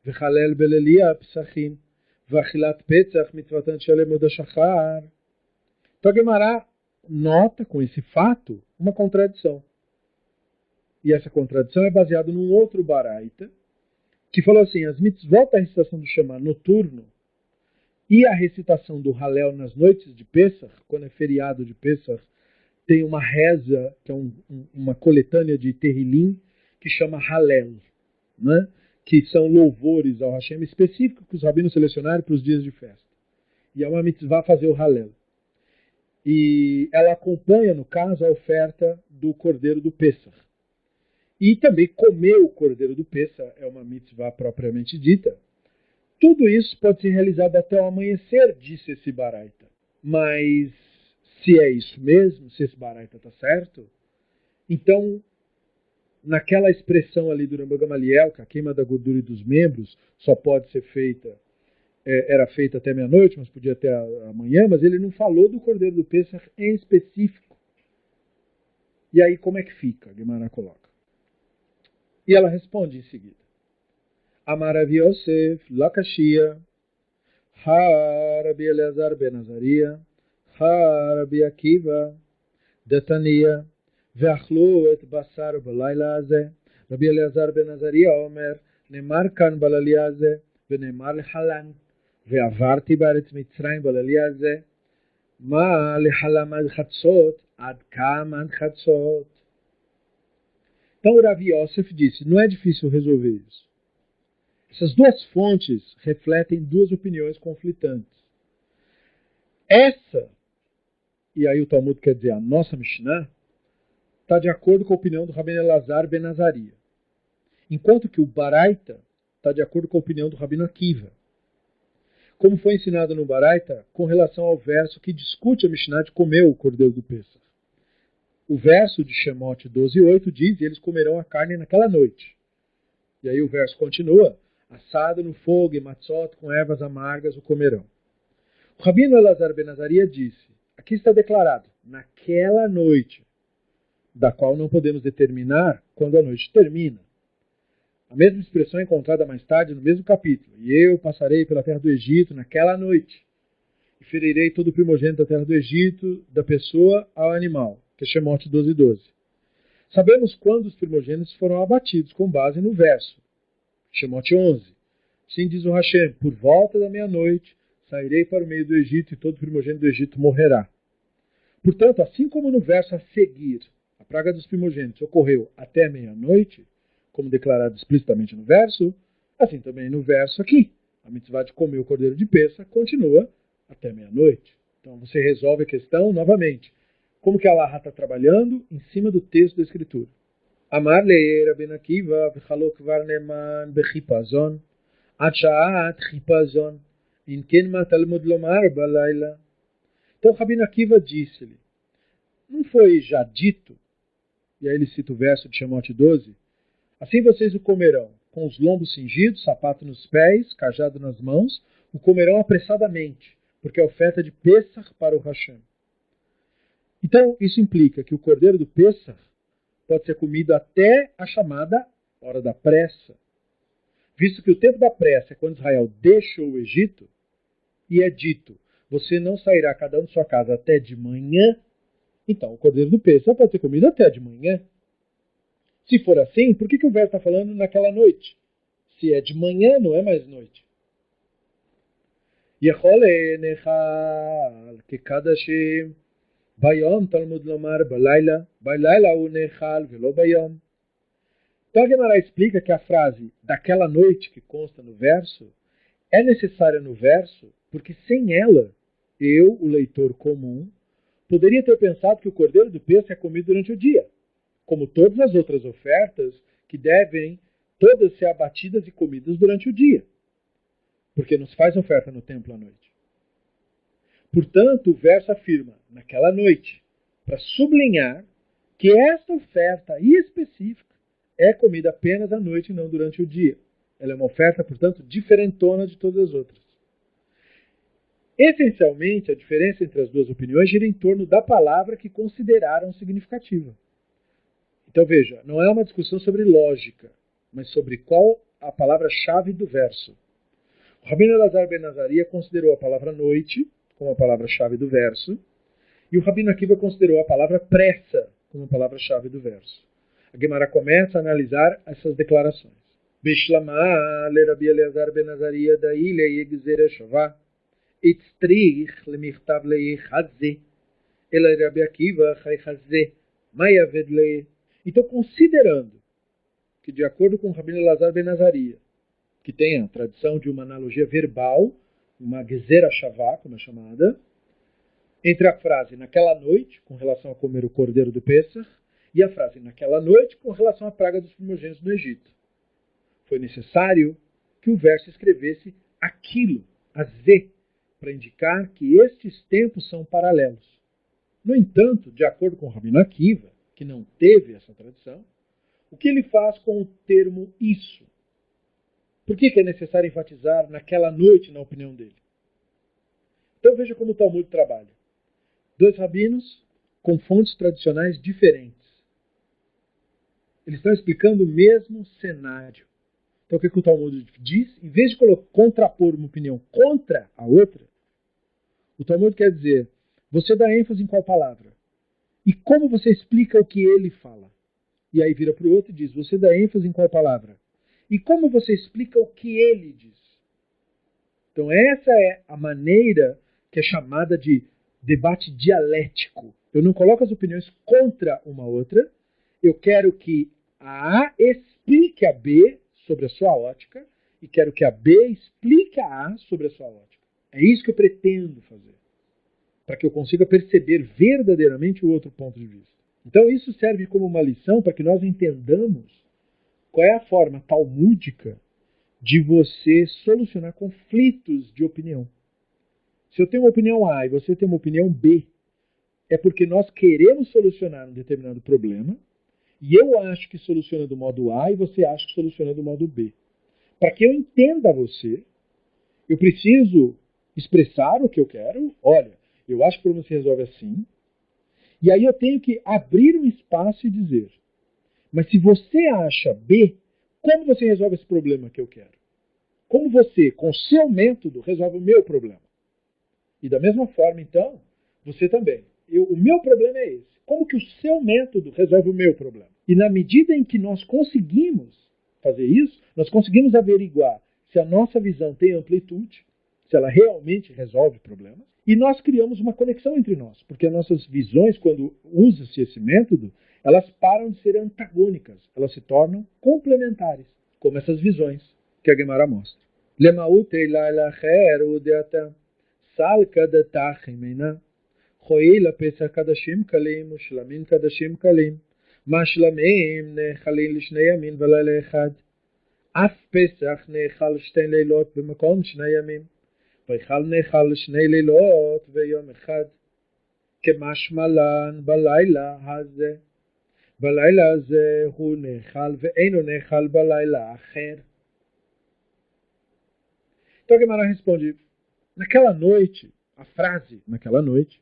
v'chalel belelia psachim v'achilat petzach mitzvatan shalem shachar. Então a Gemara nota com esse fato uma contradição. E essa contradição é baseada num outro baraita, que falou assim, as mitzvot da recitação do Shema noturno e a recitação do Halel nas noites de Pessah, quando é feriado de Pessah, tem uma reza, que é uma coletânea de Terrilim, que chama Halel, né? Que são louvores ao Hashem específicos que os rabinos selecionaram para os dias de festa. E é uma mitzvah fazer o Halel. E ela acompanha, no caso, a oferta do cordeiro do Pessah. E também comer o cordeiro do Pessah é uma mitzvah propriamente dita. Tudo isso pode ser realizado até o amanhecer, disse esse baraita. Mas se é isso mesmo, se esse baraita está certo, então, naquela expressão ali do Rabbi Gamaliel, que a queima da gordura e dos membros só pode ser feita, era feita até meia-noite, mas podia até amanhã, mas ele não falou do cordeiro do Pessah em específico. E aí como é que fica? A Gemara coloca. E ela responde em seguida. Amar Rav Yosef, Lakashia, Ha Rabi Eleazar ben Azaria, Ha Rabi Akiva, Detania, Ve'achlu et basar balayla הזה, Rabi Eleazar ben Azaria Omer, נאמר כאן בלילה הזה, ונאמר לחלן, ועברתי בארץ מצרים בלילה הזה, מה לחלם עד חצות, עד כמה עד חצות. Então o Rav Yosef disse, não é difícil resolver isso. Essas duas fontes refletem duas opiniões conflitantes. Essa, e aí o Talmud quer dizer a nossa Mishnah, está de acordo com a opinião do Rabino Elazar ben Azaria. Enquanto que o Baraita está de acordo com a opinião do Rabino Akiva. Como foi ensinado no Baraita com relação ao verso que discute a Mishnah de comer o cordeiro do Pessah. O verso de Shemot 12:8 diz, e eles comerão a carne naquela noite. E aí o verso continua, assado no fogo e matzot com ervas amargas o comerão. O Rabino Elazar ben Azaria disse, aqui está declarado, naquela noite, da qual não podemos determinar quando a noite termina. A mesma expressão é encontrada mais tarde no mesmo capítulo. E eu passarei pela terra do Egito naquela noite, e ferirei todo o primogênito da terra do Egito, da pessoa ao animal, que é Shemot 12:12. Sabemos quando os primogênitos foram abatidos, com base no verso. Shemot 11. Assim diz o Hashem, por volta da meia-noite, sairei para o meio do Egito e todo primogênito do Egito morrerá. Portanto, assim como no verso a seguir, a praga dos primogênitos ocorreu até meia-noite, como declarado explicitamente no verso, assim também no verso aqui. A mitzvah de comer o cordeiro de Pêssah continua até meia-noite. Então você resolve a questão novamente. Como que a Laha está trabalhando? Em cima do texto da Escritura. Amar le Rabbi Akiva v'chalok var neman bechipazon ad sha'at chipazon in ken ma talmud lomar balayla. Então Rabbi Akiva disse-lhe, não foi já dito, e aí ele cita o verso de Shemot 12, assim vocês o comerão, com os lombos cingidos, sapato nos pés, cajado nas mãos, o comerão apressadamente, porque é oferta de Pêssah para o Hashem. Então, isso implica que o cordeiro do Pêssah pode ser comido até a chamada hora da pressa. Visto que o tempo da pressa é quando Israel deixou o Egito, e é dito, você não sairá cada um de sua casa até de manhã, então o cordeiro do Pêssah pode ser comido até de manhã. Se for assim, por que o verso está falando naquela noite? Se é de manhã, não é mais noite. Yechole nechal kekadashim bayom talmud lomar balayla u nechal velo bayom. Então a Gemara explica que a frase daquela noite que consta no verso é necessária no verso porque sem ela, eu, o leitor comum, poderia ter pensado que o cordeiro do Pêssah é comido durante o dia, como todas as outras ofertas que devem todas ser abatidas e comidas durante o dia, porque nos faz oferta no templo à noite. Portanto, o verso afirma, naquela noite, para sublinhar que esta oferta específica é comida apenas à noite e não durante o dia. Ela é uma oferta, portanto, diferentona de todas as outras. Essencialmente, a diferença entre as duas opiniões gira em torno da palavra que consideraram significativa. Então veja, não é uma discussão sobre lógica, mas sobre qual a palavra-chave do verso. O Rabino Elazar ben Azaria considerou a palavra noite como a palavra-chave do verso, e o Rabino Akiva considerou a palavra pressa como a palavra-chave do verso. A Gemara começa a analisar essas declarações. Bishlama le Rabbi Elazar ben Azaria daí le yegzera shavá itztrich le michtav le chazé ele Rabbi Akiva chai chazé mayaved le. Então, considerando que, de acordo com o Rabino Elazar ben Azaria, que tem a tradição de uma analogia verbal, uma gezerah shavá, como é chamada, entre a frase naquela noite, com relação a comer o cordeiro do Pêssah, e a frase naquela noite, com relação à praga dos primogênitos no Egito. Foi necessário que o verso escrevesse aquilo, a Z, para indicar que estes tempos são paralelos. No entanto, de acordo com o Rabino Akiva, que não teve essa tradição, o que ele faz com o termo isso? Por que é necessário enfatizar naquela noite, na opinião dele? Então veja como o Talmud trabalha. Dois rabinos com fontes tradicionais diferentes. Eles estão explicando o mesmo cenário. Então o que o Talmud diz? Em vez de contrapor uma opinião contra a outra, o Talmud quer dizer, você dá ênfase em qual palavra? E como você explica o que ele fala? E aí vira para o outro e diz, você dá ênfase em qual palavra? E como você explica o que ele diz? Então essa é a maneira que é chamada de debate dialético. Eu não coloco as opiniões contra uma outra, eu quero que a A explique a B sobre a sua ótica e quero que a B explique a A sobre a sua ótica. É isso que eu pretendo fazer, para que eu consiga perceber verdadeiramente o outro ponto de vista. Então isso serve como uma lição para que nós entendamos qual é a forma talmúdica de você solucionar conflitos de opinião. Se eu tenho uma opinião A e você tem uma opinião B, é porque nós queremos solucionar um determinado problema e eu acho que soluciona do modo A e você acha que soluciona do modo B. Para que eu entenda você, eu preciso expressar o que eu quero. Olha, eu acho que o problema se resolve assim. E aí eu tenho que abrir um espaço e dizer, mas se você acha B, como você resolve esse problema que eu quero? Como você, com o seu método, resolve o meu problema? E da mesma forma, então, você também. o meu problema é esse. Como que o seu método resolve o meu problema? E na medida em que nós conseguimos fazer isso, nós conseguimos averiguar se a nossa visão tem amplitude, se ela realmente resolve problemas, e nós criamos uma conexão entre nós, porque as nossas visões, quando usa-se esse método, elas param de ser antagônicas, elas se tornam complementares, como essas visões que a Gemara mostra. Lemautei laila kher udeata salka datachimena khoila pesach kadashim kalim ushlamim kadashim kalim maslamim nechalin lishnei yamin velaila echad af pesach nechal shten leilot b'makom shnei yamin ויכל נאכל שני לילות ויום אחד כמשמלן בלילה הזה הוא נאכל ואינו נאכל בלילה אחר. Então a Gemara responde, naquela noite, a frase naquela noite,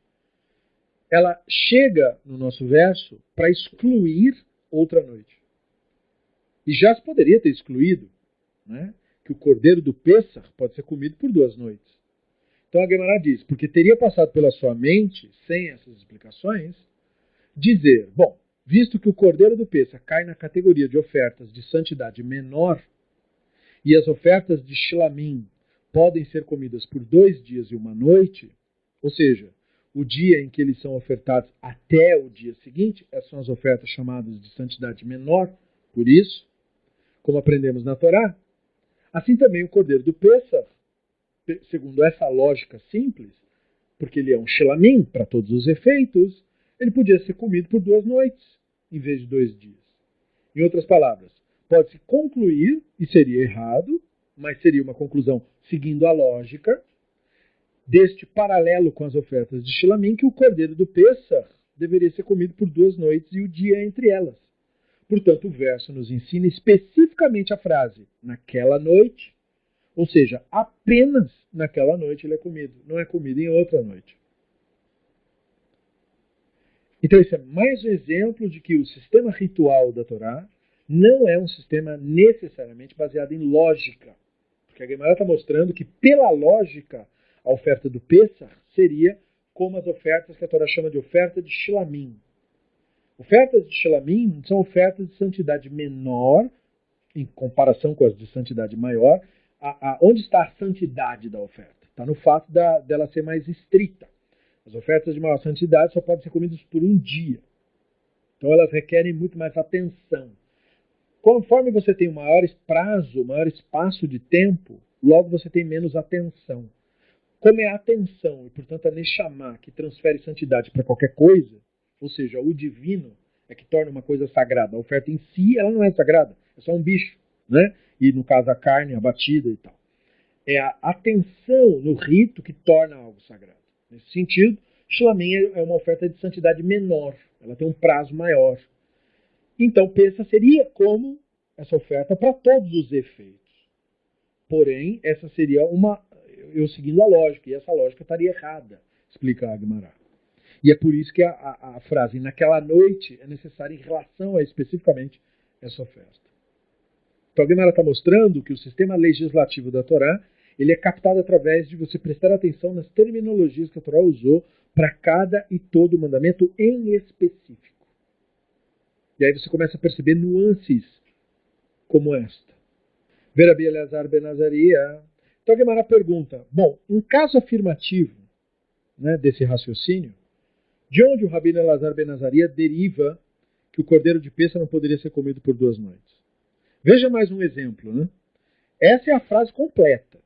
ela chega no nosso verso para excluir outra noite. E já se poderia ter excluído, né, que o cordeiro do Pêssach pode ser comido por 2 noites. Então a Gemara diz, porque teria passado pela sua mente, sem essas explicações, dizer, bom, visto que o cordeiro do Pêssach cai na categoria de ofertas de santidade menor, e as ofertas de Shlamim podem ser comidas por 2 dias e 1 noite, ou seja, o dia em que eles são ofertados até o dia seguinte, essas são as ofertas chamadas de santidade menor, por isso, como aprendemos na Torá, assim também o cordeiro do Pêssach, segundo essa lógica simples, porque ele é um Shlamim para todos os efeitos, ele podia ser comido por 2 noites, em vez de 2 dias. Em outras palavras, pode-se concluir, e seria errado, mas seria uma conclusão seguindo a lógica, deste paralelo com as ofertas de Shlamim, que o cordeiro do Pêssach deveria ser comido por 2 noites e o dia entre elas. Portanto, o verso nos ensina especificamente a frase, naquela noite, ou seja, apenas naquela noite ele é comido, não é comido em outra noite. Então esse é mais um exemplo de que o sistema ritual da Torá não é um sistema necessariamente baseado em lógica. Porque a Gemara está mostrando que, pela lógica, a oferta do Pêssach seria como as ofertas que a Torá chama de oferta de Shlamim. Ofertas de Shlamim são ofertas de santidade menor, em comparação com as de santidade maior. Onde está a santidade da oferta? Está no fato dela ser mais estrita. As ofertas de maior santidade só podem ser comidas por 1 dia. Então elas requerem muito mais atenção. Conforme você tem um maior prazo, um maior espaço de tempo, logo você tem menos atenção. Como é a atenção e, portanto, a Neshama que transfere santidade para qualquer coisa, ou seja, o divino é que torna uma coisa sagrada. A oferta em si, ela não é sagrada, é só um bicho, né? E no caso a carne abatida e tal. É a atenção no rito que torna algo sagrado. Nesse sentido, Shlamim é uma oferta de santidade menor, ela tem um prazo maior. Então, Pêssach seria como essa oferta para todos os efeitos. Porém, essa seria eu seguindo a lógica, e essa lógica estaria errada, explica a Gemara. E é por isso que a frase naquela noite é necessária em relação a especificamente essa oferta. Então a Gemara está mostrando que o sistema legislativo da Torá ele é captado através de você prestar atenção nas terminologias que a Torá usou para cada e todo mandamento em específico. E aí você começa a perceber nuances como esta. Ver Rabi Eleazar ben Azaria. Então a Gemara pergunta, bom, em caso afirmativo, né, desse raciocínio, de onde o Rabi Eleazar ben Azaria deriva que o cordeiro de Pêssach não poderia ser comido por 2 noites? Veja mais um exemplo, né? Essa é a frase completa.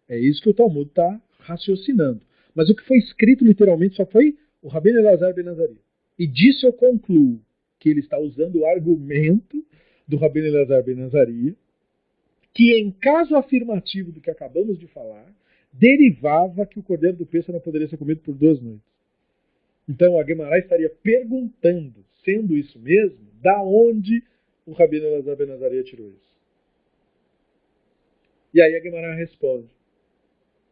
É isso que o Talmud está raciocinando. Mas o que foi escrito literalmente só foi o Rabi Eleazar ben Azaria. E disso eu concluo que ele está usando o argumento do Rabi Eleazar ben Azaria, que em caso afirmativo do que acabamos de falar, derivava que o cordeiro do Pêssach não poderia ser comido por 2 noites. Então a Gemara estaria perguntando, sendo isso mesmo, da onde o Rabi Eleazar ben Azaria tirou isso. E aí a Gemara responde,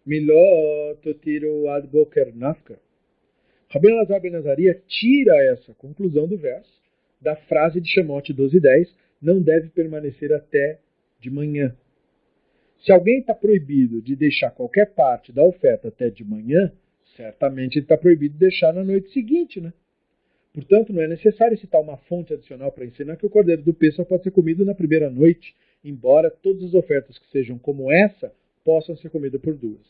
Milot tiro ad boker nafka. Rabi Eleazar ben Azaria tira essa conclusão do verso, da frase de Shemot 12:10, não deve permanecer até de manhã. Se alguém está proibido de deixar qualquer parte da oferta até de manhã, certamente ele está proibido de deixar na noite seguinte, né? Portanto, não é necessário citar uma fonte adicional para ensinar que o cordeiro do Pêssego pode ser comido na primeira noite, embora todas as ofertas que sejam como essa possam ser comidas por duas.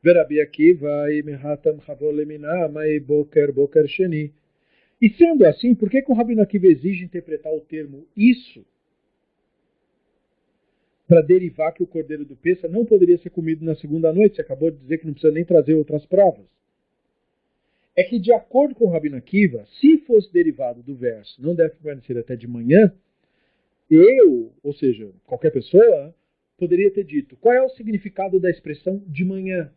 Verabi Akiva e Mehatam Chavolemina Mai Boker Boker Sheni. E sendo assim, por que o Rabino Akiva exige interpretar o termo isso para derivar que o cordeiro do Pêssego não poderia ser comido na segunda noite? Você acabou de dizer que não precisa nem trazer outras provas. É que, de acordo com o Rabino Akiva, se fosse derivado do verso não deve permanecer até de manhã, ou seja, qualquer pessoa, poderia ter dito qual é o significado da expressão de manhã.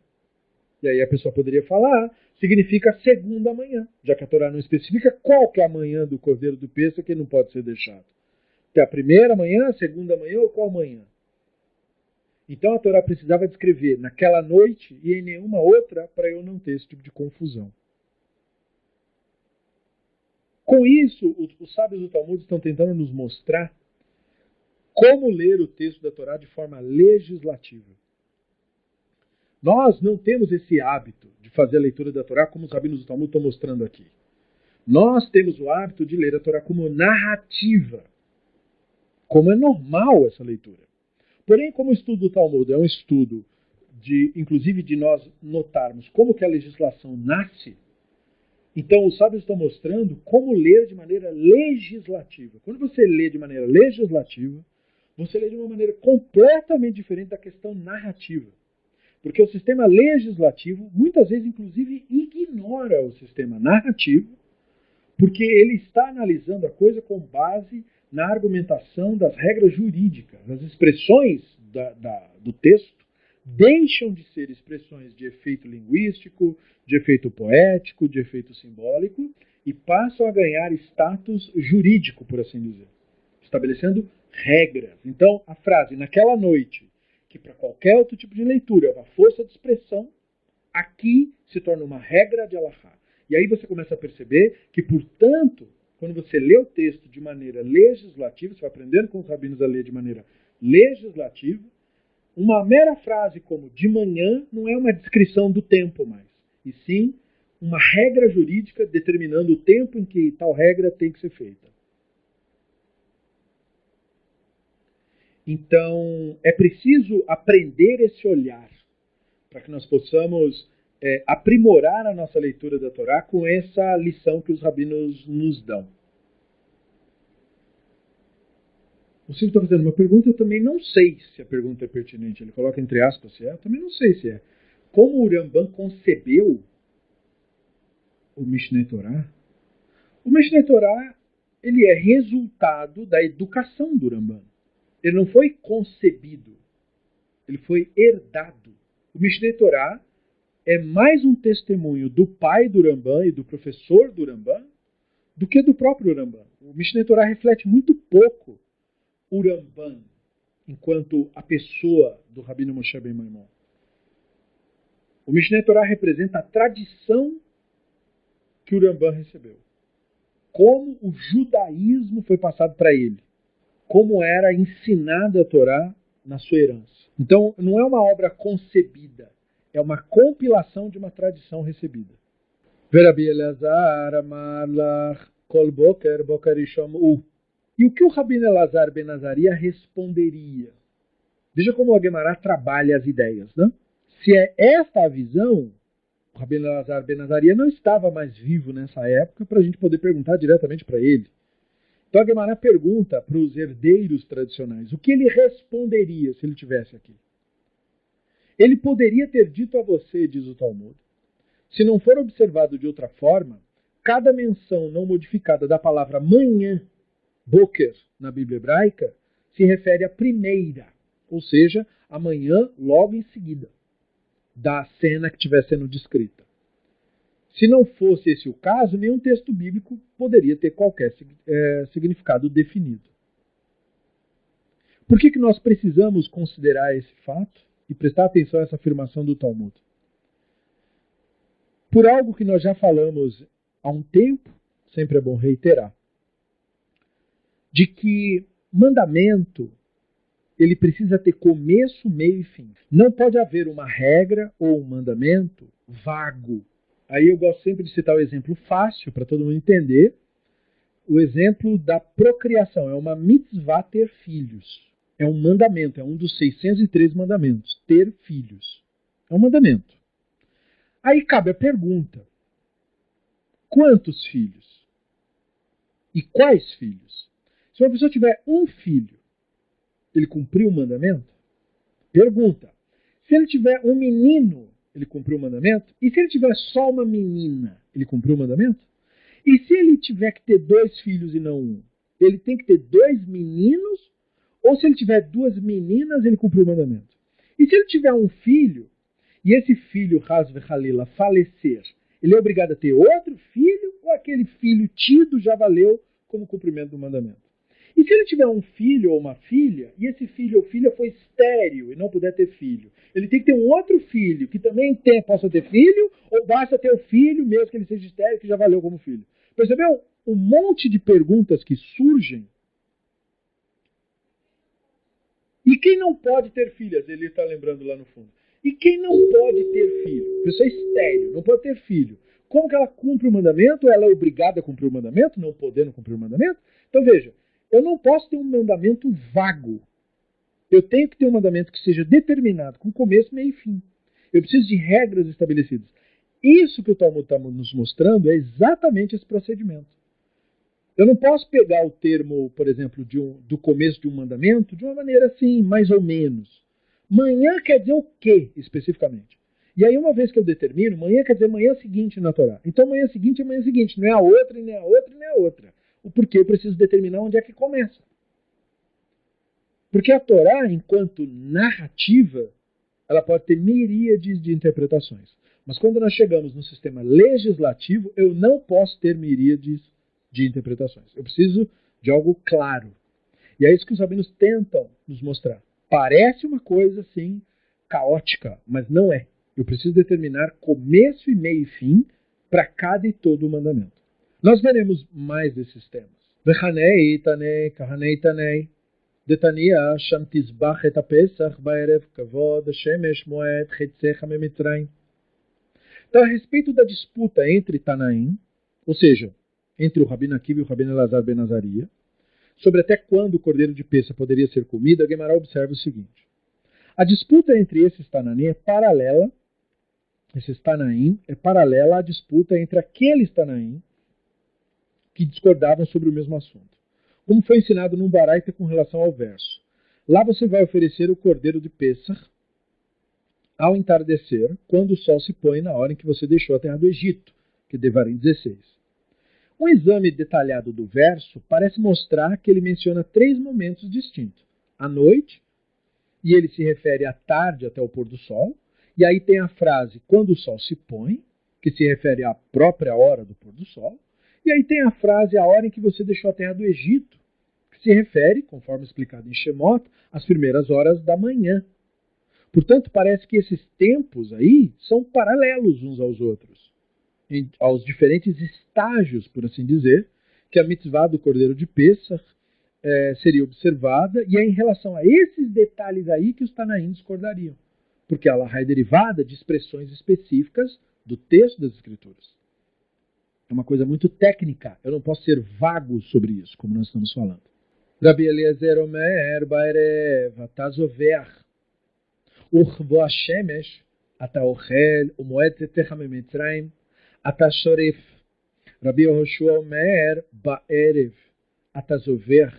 E aí a pessoa poderia falar, significa segunda manhã, já que a Torá não especifica qual que é a manhã do cordeiro do Pêssego que não pode ser deixado. É a primeira manhã, a segunda manhã ou qual manhã? Então a Torá precisava descrever naquela noite e em nenhuma outra para eu não ter esse tipo de confusão. Com isso, os sábios do Talmud estão tentando nos mostrar como ler o texto da Torá de forma legislativa. Nós não temos esse hábito de fazer a leitura da Torá como os rabinos do Talmud estão mostrando aqui. Nós temos o hábito de ler a Torá como narrativa, como é normal essa leitura. Porém, como o estudo do Talmud é um estudo, inclusive de nós notarmos como que a legislação nasce, então os sábios estão mostrando como ler de maneira legislativa. Quando você lê de maneira legislativa, você lê de uma maneira completamente diferente da questão narrativa. Porque o sistema legislativo, muitas vezes, inclusive, ignora o sistema narrativo, porque ele está analisando a coisa com base na argumentação das regras jurídicas. As expressões do texto deixam de ser expressões de efeito linguístico, de efeito poético, de efeito simbólico, e passam a ganhar status jurídico, por assim dizer, estabelecendo regras. Então, a frase, naquela noite, que para qualquer outro tipo de leitura é uma força de expressão, aqui se torna uma regra de Halachá. E aí você começa a perceber que, portanto, quando você lê o texto de maneira legislativa, você vai aprendendo com os rabinos a ler de maneira legislativa, uma mera frase como de manhã não é uma descrição do tempo mais, e sim uma regra jurídica determinando o tempo em que tal regra tem que ser feita. Então, é preciso aprender esse olhar para que nós possamos aprimorar a nossa leitura da Torá com essa lição que os rabinos nos dão. O Silvio está fazendo uma pergunta, eu também não sei se a pergunta é pertinente. Ele coloca entre aspas se é, eu também não sei se é. Como o Rambam concebeu o Mishneh Torah? O Mishneh Torah, ele é resultado da educação do Rambam. Ele não foi concebido, ele foi herdado. O Mishneh Torah é mais um testemunho do pai do Rambam e do professor do Rambam do que do próprio Rambam. O Mishneh Torah reflete muito pouco o Rambam enquanto a pessoa do Rabino Moshe Ben Maimon. O Mishneh Torah representa a tradição que o Rambam recebeu. Como o judaísmo foi passado para ele. Como era ensinada a Torá na sua herança. Então, não é uma obra concebida, é uma compilação de uma tradição recebida. Verabi Elazar amar lach kol boker boker yishamu. E o que o Rabino Elazar ben Azaria responderia? Veja como o Gemara trabalha as ideias, né? Se é esta a visão, o Rabino Elazar ben Azaria não estava mais vivo nessa época para a gente poder perguntar diretamente para ele. Então a Gemara pergunta para os herdeiros tradicionais, o que ele responderia se ele estivesse aqui? Ele poderia ter dito a você, diz o Talmud, se não for observado de outra forma, cada menção não modificada da palavra manhã, boker, na Bíblia hebraica, se refere à primeira, ou seja, amanhã logo em seguida, da cena que estiver sendo descrita. Se não fosse esse o caso, nenhum texto bíblico poderia ter qualquer significado definido. Por que nós precisamos considerar esse fato e prestar atenção a essa afirmação do Talmud? Por algo que nós já falamos há um tempo, sempre é bom reiterar, de que mandamento ele precisa ter começo, meio e fim. Não pode haver uma regra ou um mandamento vago. Aí eu gosto sempre de citar o exemplo fácil, para todo mundo entender. O exemplo da procriação. É uma mitzvah ter filhos. É um mandamento, é um dos 613 mandamentos. Ter filhos. É um mandamento. Aí cabe a pergunta. Quantos filhos? E quais filhos? Se uma pessoa tiver um filho, ele cumpriu o mandamento? Pergunta. Se ele tiver um menino, ele cumpriu o mandamento? E se ele tiver só uma menina, ele cumpriu o mandamento? E se ele tiver que ter 2 filhos e não um? Ele tem que ter 2 meninos? Ou se ele tiver 2 meninas, ele cumpriu o mandamento? E se ele tiver um filho, e esse filho, Hasve Halila, falecer, ele é obrigado a ter outro filho? Ou aquele filho tido já valeu como cumprimento do mandamento? E se ele tiver um filho ou uma filha, e esse filho ou filha foi estéril e não puder ter filho, ele tem que ter um outro filho que também possa ter filho, ou basta ter o filho, mesmo que ele seja estéril, que já valeu como filho? Percebeu um monte de perguntas que surgem? E quem não pode ter filhas? Ele está lembrando lá no fundo. E quem não pode ter filho? Pessoa estéril, não pode ter filho. Como que ela cumpre o mandamento? Ela é obrigada a cumprir o mandamento, não podendo cumprir o mandamento? Então veja, eu não posso ter um mandamento vago. Eu tenho que ter um mandamento que seja determinado, com começo, meio e fim. Eu preciso de regras estabelecidas. Isso que o Talmud está nos mostrando é exatamente esse procedimento. Eu não posso pegar o termo, por exemplo, do começo de um mandamento de uma maneira assim, mais ou menos. Manhã quer dizer o quê, especificamente? E aí, uma vez que eu determino, manhã quer dizer manhã seguinte na Torá. Então, manhã seguinte é manhã seguinte, não é a outra, e nem a outra, e nem a outra. O porquê eu preciso determinar onde é que começa. Porque a Torá, enquanto narrativa, ela pode ter miríades de interpretações. Mas quando nós chegamos no sistema legislativo, eu não posso ter miríades de interpretações. Eu preciso de algo claro. E é isso que os rabinos tentam nos mostrar. Parece uma coisa assim, caótica, mas não é. Eu preciso determinar começo e meio e fim para cada e todo o mandamento. Nós veremos mais desses temas. Vechanei tanei, kahanei tanei, detania sham tizbach et apesach ba'erev kavod shemesh moed chetzecha memitzrayim. Então, a respeito da disputa entre Tanaim, ou seja, entre o Rabino Akiva e o Rabino Elazar ben Azaria, sobre até quando o cordeiro de Pêssach poderia ser comido, a Guemará observa o seguinte. A disputa entre esses Tanaim é paralela, à disputa entre aqueles Tanaim que discordavam sobre o mesmo assunto. Como foi ensinado num Baraita com relação ao verso. Lá você vai oferecer o cordeiro de Pêssach ao entardecer, quando o sol se põe na hora em que você deixou a terra do Egito, que é Devarim 16. Um exame detalhado do verso parece mostrar que ele menciona 3 momentos distintos. A noite, e ele se refere à tarde até o pôr do sol, e aí tem a frase quando o sol se põe, que se refere à própria hora do pôr do sol, e aí tem a frase a hora em que você deixou a terra do Egito, que se refere, conforme explicado em Shemot, às primeiras horas da manhã. Portanto, parece que esses tempos aí são paralelos uns aos outros, aos diferentes estágios, por assim dizer, que a mitzvah do cordeiro de Pêssach seria observada, e é em relação a esses detalhes aí que os Tanaim discordariam, porque a Halachá é derivada de expressões específicas do texto das Escrituras. É uma coisa muito técnica, eu não posso ser vago sobre isso, como nós estamos falando. Rabi Eliezer Omer, Baerev, Atazover, וכבוא השמש, אתה אוכל, ומועד צאתך ממצרים, אתה שורף. רבי יהושע אומר, בערב, אתה זובח,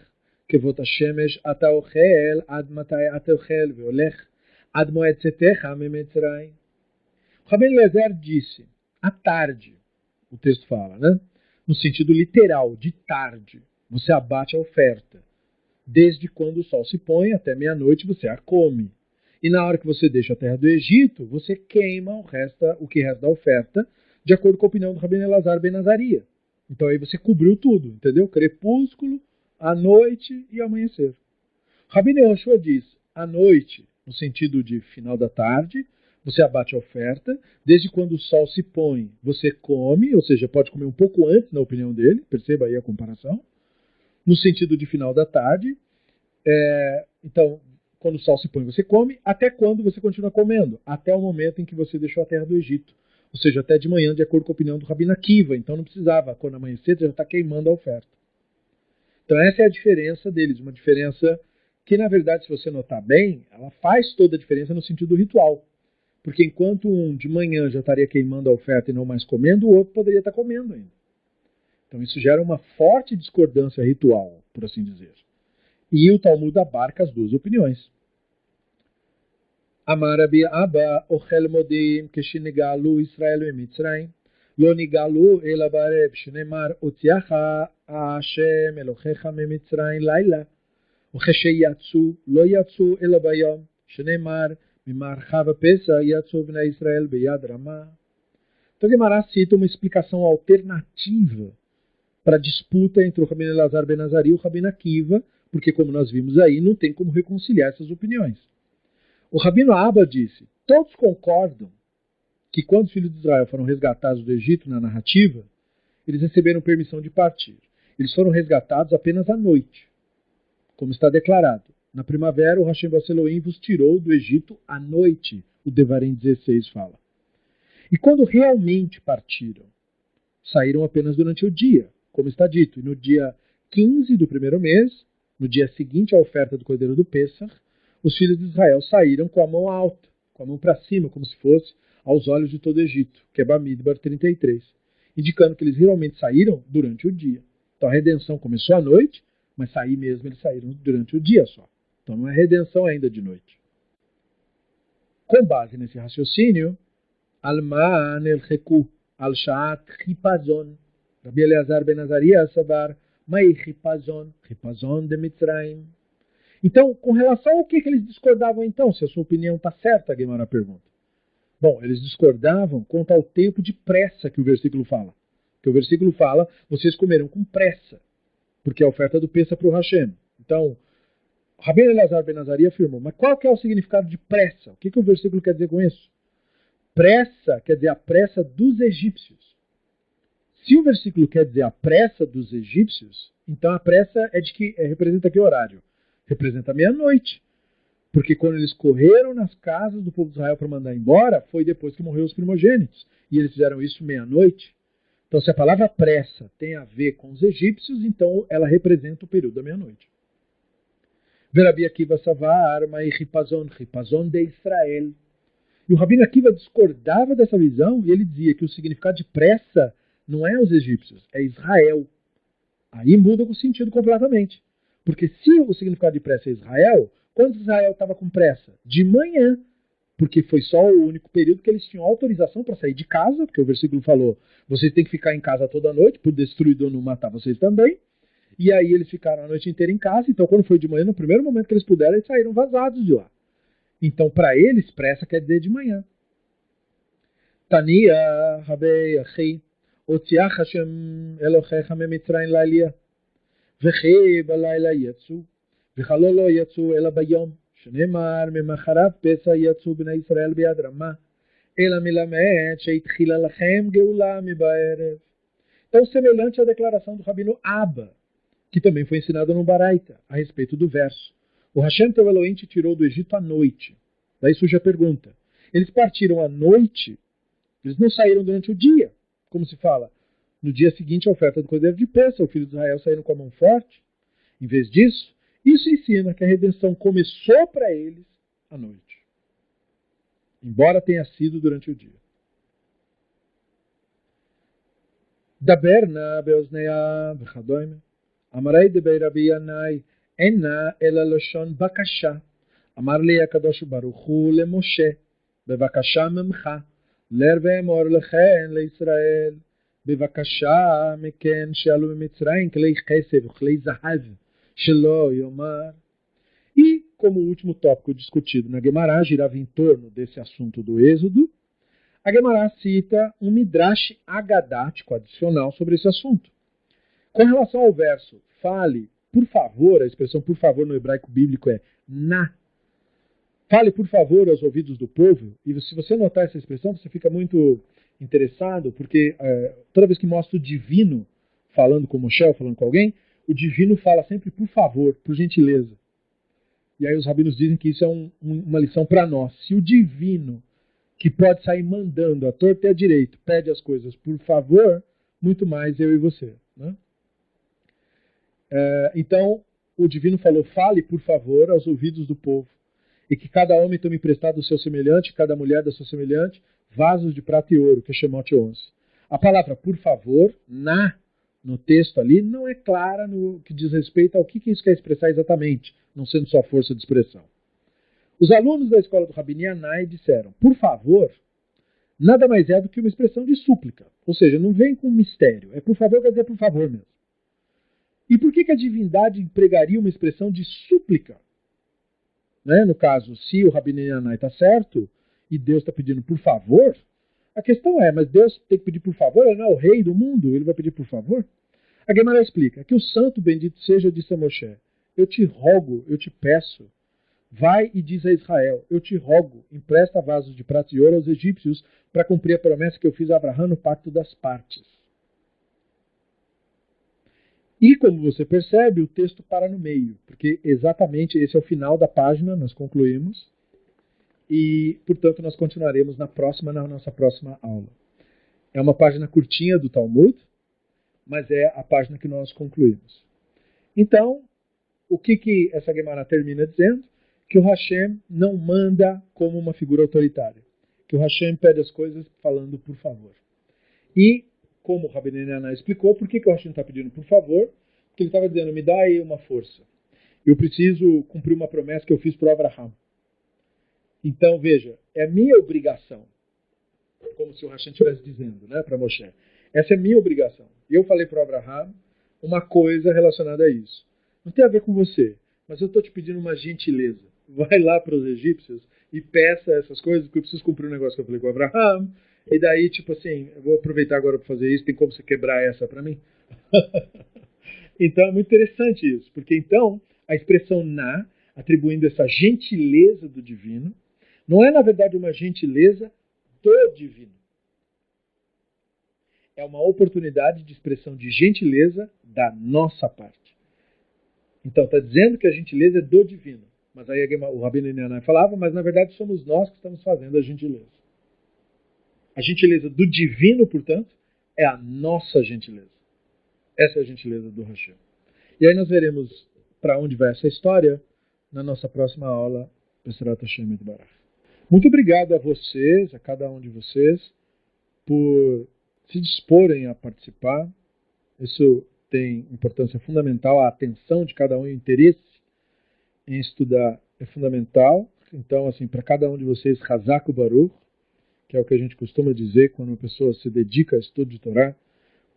כבוד השמש, אתה אוכל, עד מתי אתה אוכל, והולך, עד מועד צאתך ממצרים. Rabi Eliezer disse, à tarde, o texto fala, né? No sentido literal, de tarde, você abate a oferta. Desde quando o sol se põe até meia-noite você a come. E na hora que você deixa a terra do Egito, você queima o que resta da oferta, de acordo com a opinião do Rabino Elazar ben Azaria. Então aí você cobriu tudo, entendeu? Crepúsculo, a noite e amanhecer. Rabino Yehoshua diz, à noite, no sentido de final da tarde, você abate a oferta, desde quando o sol se põe, você come, ou seja, pode comer um pouco antes, na opinião dele, perceba aí a comparação, no sentido de final da tarde, então, quando o sol se põe você come, até quando você continua comendo? Até o momento em que você deixou a terra do Egito. Ou seja, até de manhã, de acordo com a opinião do Rabino Akiva. Então não precisava, quando amanhecer, já está queimando a oferta. Então essa é a diferença deles, uma diferença que, na verdade, se você notar bem, ela faz toda a diferença no sentido ritual. Porque enquanto um de manhã já estaria queimando a oferta e não mais comendo, o outro poderia estar comendo ainda. Então isso gera uma forte discordância ritual, por assim dizer. E o Talmud abarca as duas opiniões. Amar Rabi Abba ochel modim כשנגאלו ישראל ממצרים לא נגאלו אלא בערב שנאמר הוציאך השם אלוהיך ממצרים לילה וכשיצאו לא יצאו אלא ביום שנאמר ממערכה בפסח יצאו בני ישראל ביד רמה. Então Guimarães cita uma explicação alternativa para a disputa entre o Rabino Elazar ben Azari e o Rabino Akiva, porque como nós vimos aí, não tem como reconciliar essas opiniões. O Rabino Abba disse, todos concordam que quando os filhos de Israel foram resgatados do Egito na narrativa, eles receberam permissão de partir. Eles foram resgatados apenas à noite, como está declarado. Na primavera, o Hashem Baseloim vos tirou do Egito à noite, o Devarim 16 fala. E quando realmente partiram, saíram apenas durante o dia, como está dito. E no dia 15 do primeiro mês, no dia seguinte à oferta do Cordeiro do Pêssar, os filhos de Israel saíram com a mão alta, com a mão para cima, como se fosse aos olhos de todo o Egito, que é Bamidbar 33, indicando que eles realmente saíram durante o dia. Então a redenção começou à noite, mas sair mesmo eles saíram durante o dia só. Então não é redenção ainda de noite. Com base nesse raciocínio, Alman el-Heku, al-Sha'at Chipazon, Rabbi Eleazar ben Azariah Sabar, Mai Chipazon, Chipazon de Mitzrayim. Então, com relação ao que eles discordavam então, se a sua opinião está certa, Guimarães pergunta. Bom, eles discordavam quanto ao tempo de pressa que o versículo fala. Que o versículo fala, vocês comeram com pressa, porque a oferta do Pêssar para o Hashem. Então, Rabbi Eleazar ben Azariah afirmou, mas qual que é o significado de pressa? O que o versículo quer dizer com isso? Pressa quer dizer a pressa dos egípcios. Se o versículo quer dizer a pressa dos egípcios, então a pressa é de que representa que horário? Representa meia-noite. Porque quando eles correram nas casas do povo de Israel para mandar embora, foi depois que morreram os primogênitos. E eles fizeram isso meia-noite. Então, se a palavra pressa tem a ver com os egípcios, então ela representa o período da meia-noite. Verabi Akiva Savar, Mai Chipazon, Chipazon de Israel. E o Rabino Akiva discordava dessa visão e ele dizia que o significado de pressa não é os egípcios, é Israel. Aí muda o sentido completamente. Porque se o significado de pressa é Israel, quando Israel estava com pressa? De manhã, porque foi só o único período que eles tinham autorização para sair de casa, porque o versículo falou, vocês têm que ficar em casa toda noite, por destruidor não matar vocês também. E aí eles ficaram a noite inteira em casa, então quando foi de manhã, no primeiro momento que eles puderam, eles saíram vazados de lá. Então, para eles, pressa quer dizer de manhã. Tania, Rabei, Achi, Otziach Hashem Elohecha memitzrayim la'aliyah. וכי בלילה יצאו, וכלו לא יצאו אלא ביום, שנאמר ממחרת פסח יצאו בני ישראל ביד רמה, אלא מלמד שהתחילה לכם גאולה מבערב. Então, semelhante à declaração do Rabino Abba, que também foi ensinada no Baraita, a respeito do verso. O Hashem teu Elohim te tirou do Egito à noite. Daí surge a pergunta. Eles partiram à noite, eles não saíram durante o dia, como se fala. No dia seguinte, a oferta do Cordeiro de Pêssar, o filho de Israel saíram com a mão forte. Em vez disso, isso ensina que a redenção começou para eles à noite, embora tenha sido durante o dia. Daberna beoznea bechadoime, amarei de beirabi yanai, enna ela loshon bakasha, amar li akadosh baruch hu le Moshe, bevakasha memcha, ler ve'emor lechen leIsrael. בבקשה מכן שעלו ממצרים כלי כסף וכלי זהב שלא יאמר. E, como último tópico discutido na Guimarães, girava em torno desse assunto do Êxodo, a Guimarães cita um Midrash agadático adicional sobre esse assunto. Com relação ao verso, fale, por favor, a expressão por favor no hebraico bíblico é na. Fale, por favor, aos ouvidos do povo, e se você notar essa expressão, você fica muito interessado, porque toda vez que mostra o divino falando com Moshe, falando com alguém, o divino fala sempre por favor, por gentileza. E aí os rabinos dizem que isso é uma lição para nós. Se o divino, que pode sair mandando a torta e a direito, pede as coisas por favor, muito mais eu e você. Né? Então, o divino falou, fale por favor aos ouvidos do povo, e que cada homem tome emprestado do seu semelhante, cada mulher da sua semelhante, vasos de prata e ouro, que é Shemot 11. A palavra por favor, no texto ali, não é clara no que diz respeito ao que isso quer expressar exatamente, não sendo só força de expressão. Os alunos da escola do Rabbi Yanai disseram, por favor, nada mais é do que uma expressão de súplica. Ou seja, não vem com mistério. É por favor, quer dizer por favor mesmo. E por que a divindade empregaria uma expressão de súplica? Né? No caso, se o Rabbi Yanai está certo e Deus está pedindo por favor, a questão é, mas Deus tem que pedir por favor? Ele não é o rei do mundo, ele vai pedir por favor? A Gemara explica que o santo bendito seja, disse a Moshe, eu te rogo, eu te peço, vai e diz a Israel, eu te rogo, empresta vasos de prata e ouro aos egípcios para cumprir a promessa que eu fiz a Abraão no pacto das partes. E como você percebe, o texto para no meio, porque exatamente esse é o final da página, nós concluímos, e portanto nós continuaremos na nossa próxima aula. É uma página curtinha do Talmud, mas é a página que nós concluímos. Então, o que essa Gemara termina dizendo? Que o Hashem não manda como uma figura autoritária. Que o Hashem pede as coisas falando por favor. E, como o Rabbi Yanai explicou, por que o Hashem está pedindo por favor? Porque ele estava dizendo, me dá aí uma força. Eu preciso cumprir uma promessa que eu fiz para o Abraham. Então, veja, é minha obrigação. Como se o Hashem estivesse dizendo, né, para Moshe. Essa é minha obrigação. Eu falei para o Abraham uma coisa relacionada a isso. Não tem a ver com você, mas eu estou te pedindo uma gentileza. Vai lá para os egípcios e peça essas coisas, porque eu preciso cumprir um negócio que eu falei com o Abraham. E daí, tipo assim, eu vou aproveitar agora para fazer isso, tem como você quebrar essa para mim? Então é muito interessante isso, porque então a expressão atribuindo essa gentileza do divino, não é na verdade uma gentileza do divino. É uma oportunidade de expressão de gentileza da nossa parte. Então está dizendo que a gentileza é do divino. Mas aí o Rabbi Yanai falava, mas na verdade somos nós que estamos fazendo a gentileza. A gentileza do divino, portanto, é a nossa gentileza. Essa é a gentileza do Hashem. E aí nós veremos para onde vai essa história na nossa próxima aula. Muito obrigado a vocês, a cada um de vocês, por se disporem a participar. Isso tem importância fundamental, a atenção de cada um e o interesse em estudar é fundamental. Então, assim, para cada um de vocês, Hazak Baruch, que é o que a gente costuma dizer quando uma pessoa se dedica ao estudo de Torá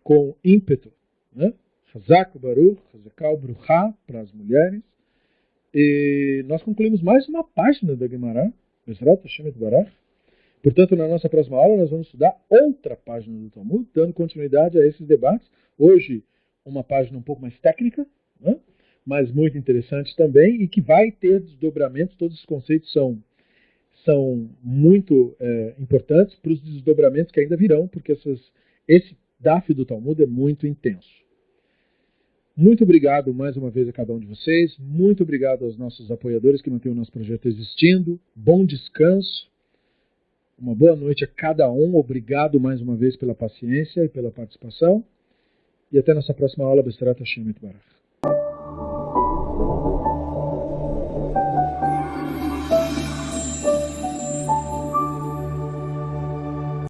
com ímpeto, né? Hazak Baruch, Hazakal Bruchá para as mulheres. E nós concluímos mais uma página da Gemara, Bezrat Hashem Barach. Portanto, na nossa próxima aula, nós vamos estudar outra página do Talmud, dando continuidade a esses debates. Hoje, uma página um pouco mais técnica, né? Mas muito interessante também, e que vai ter desdobramentos. Todos os conceitos são muito importantes para os desdobramentos que ainda virão, porque esse DAF do Talmud é muito intenso. Muito obrigado mais uma vez a cada um de vocês. Muito obrigado aos nossos apoiadores que mantêm o nosso projeto existindo. Bom descanso. Uma boa noite a cada um. Obrigado mais uma vez pela paciência e pela participação. E até nossa próxima aula. Bezrat Hashem Barach.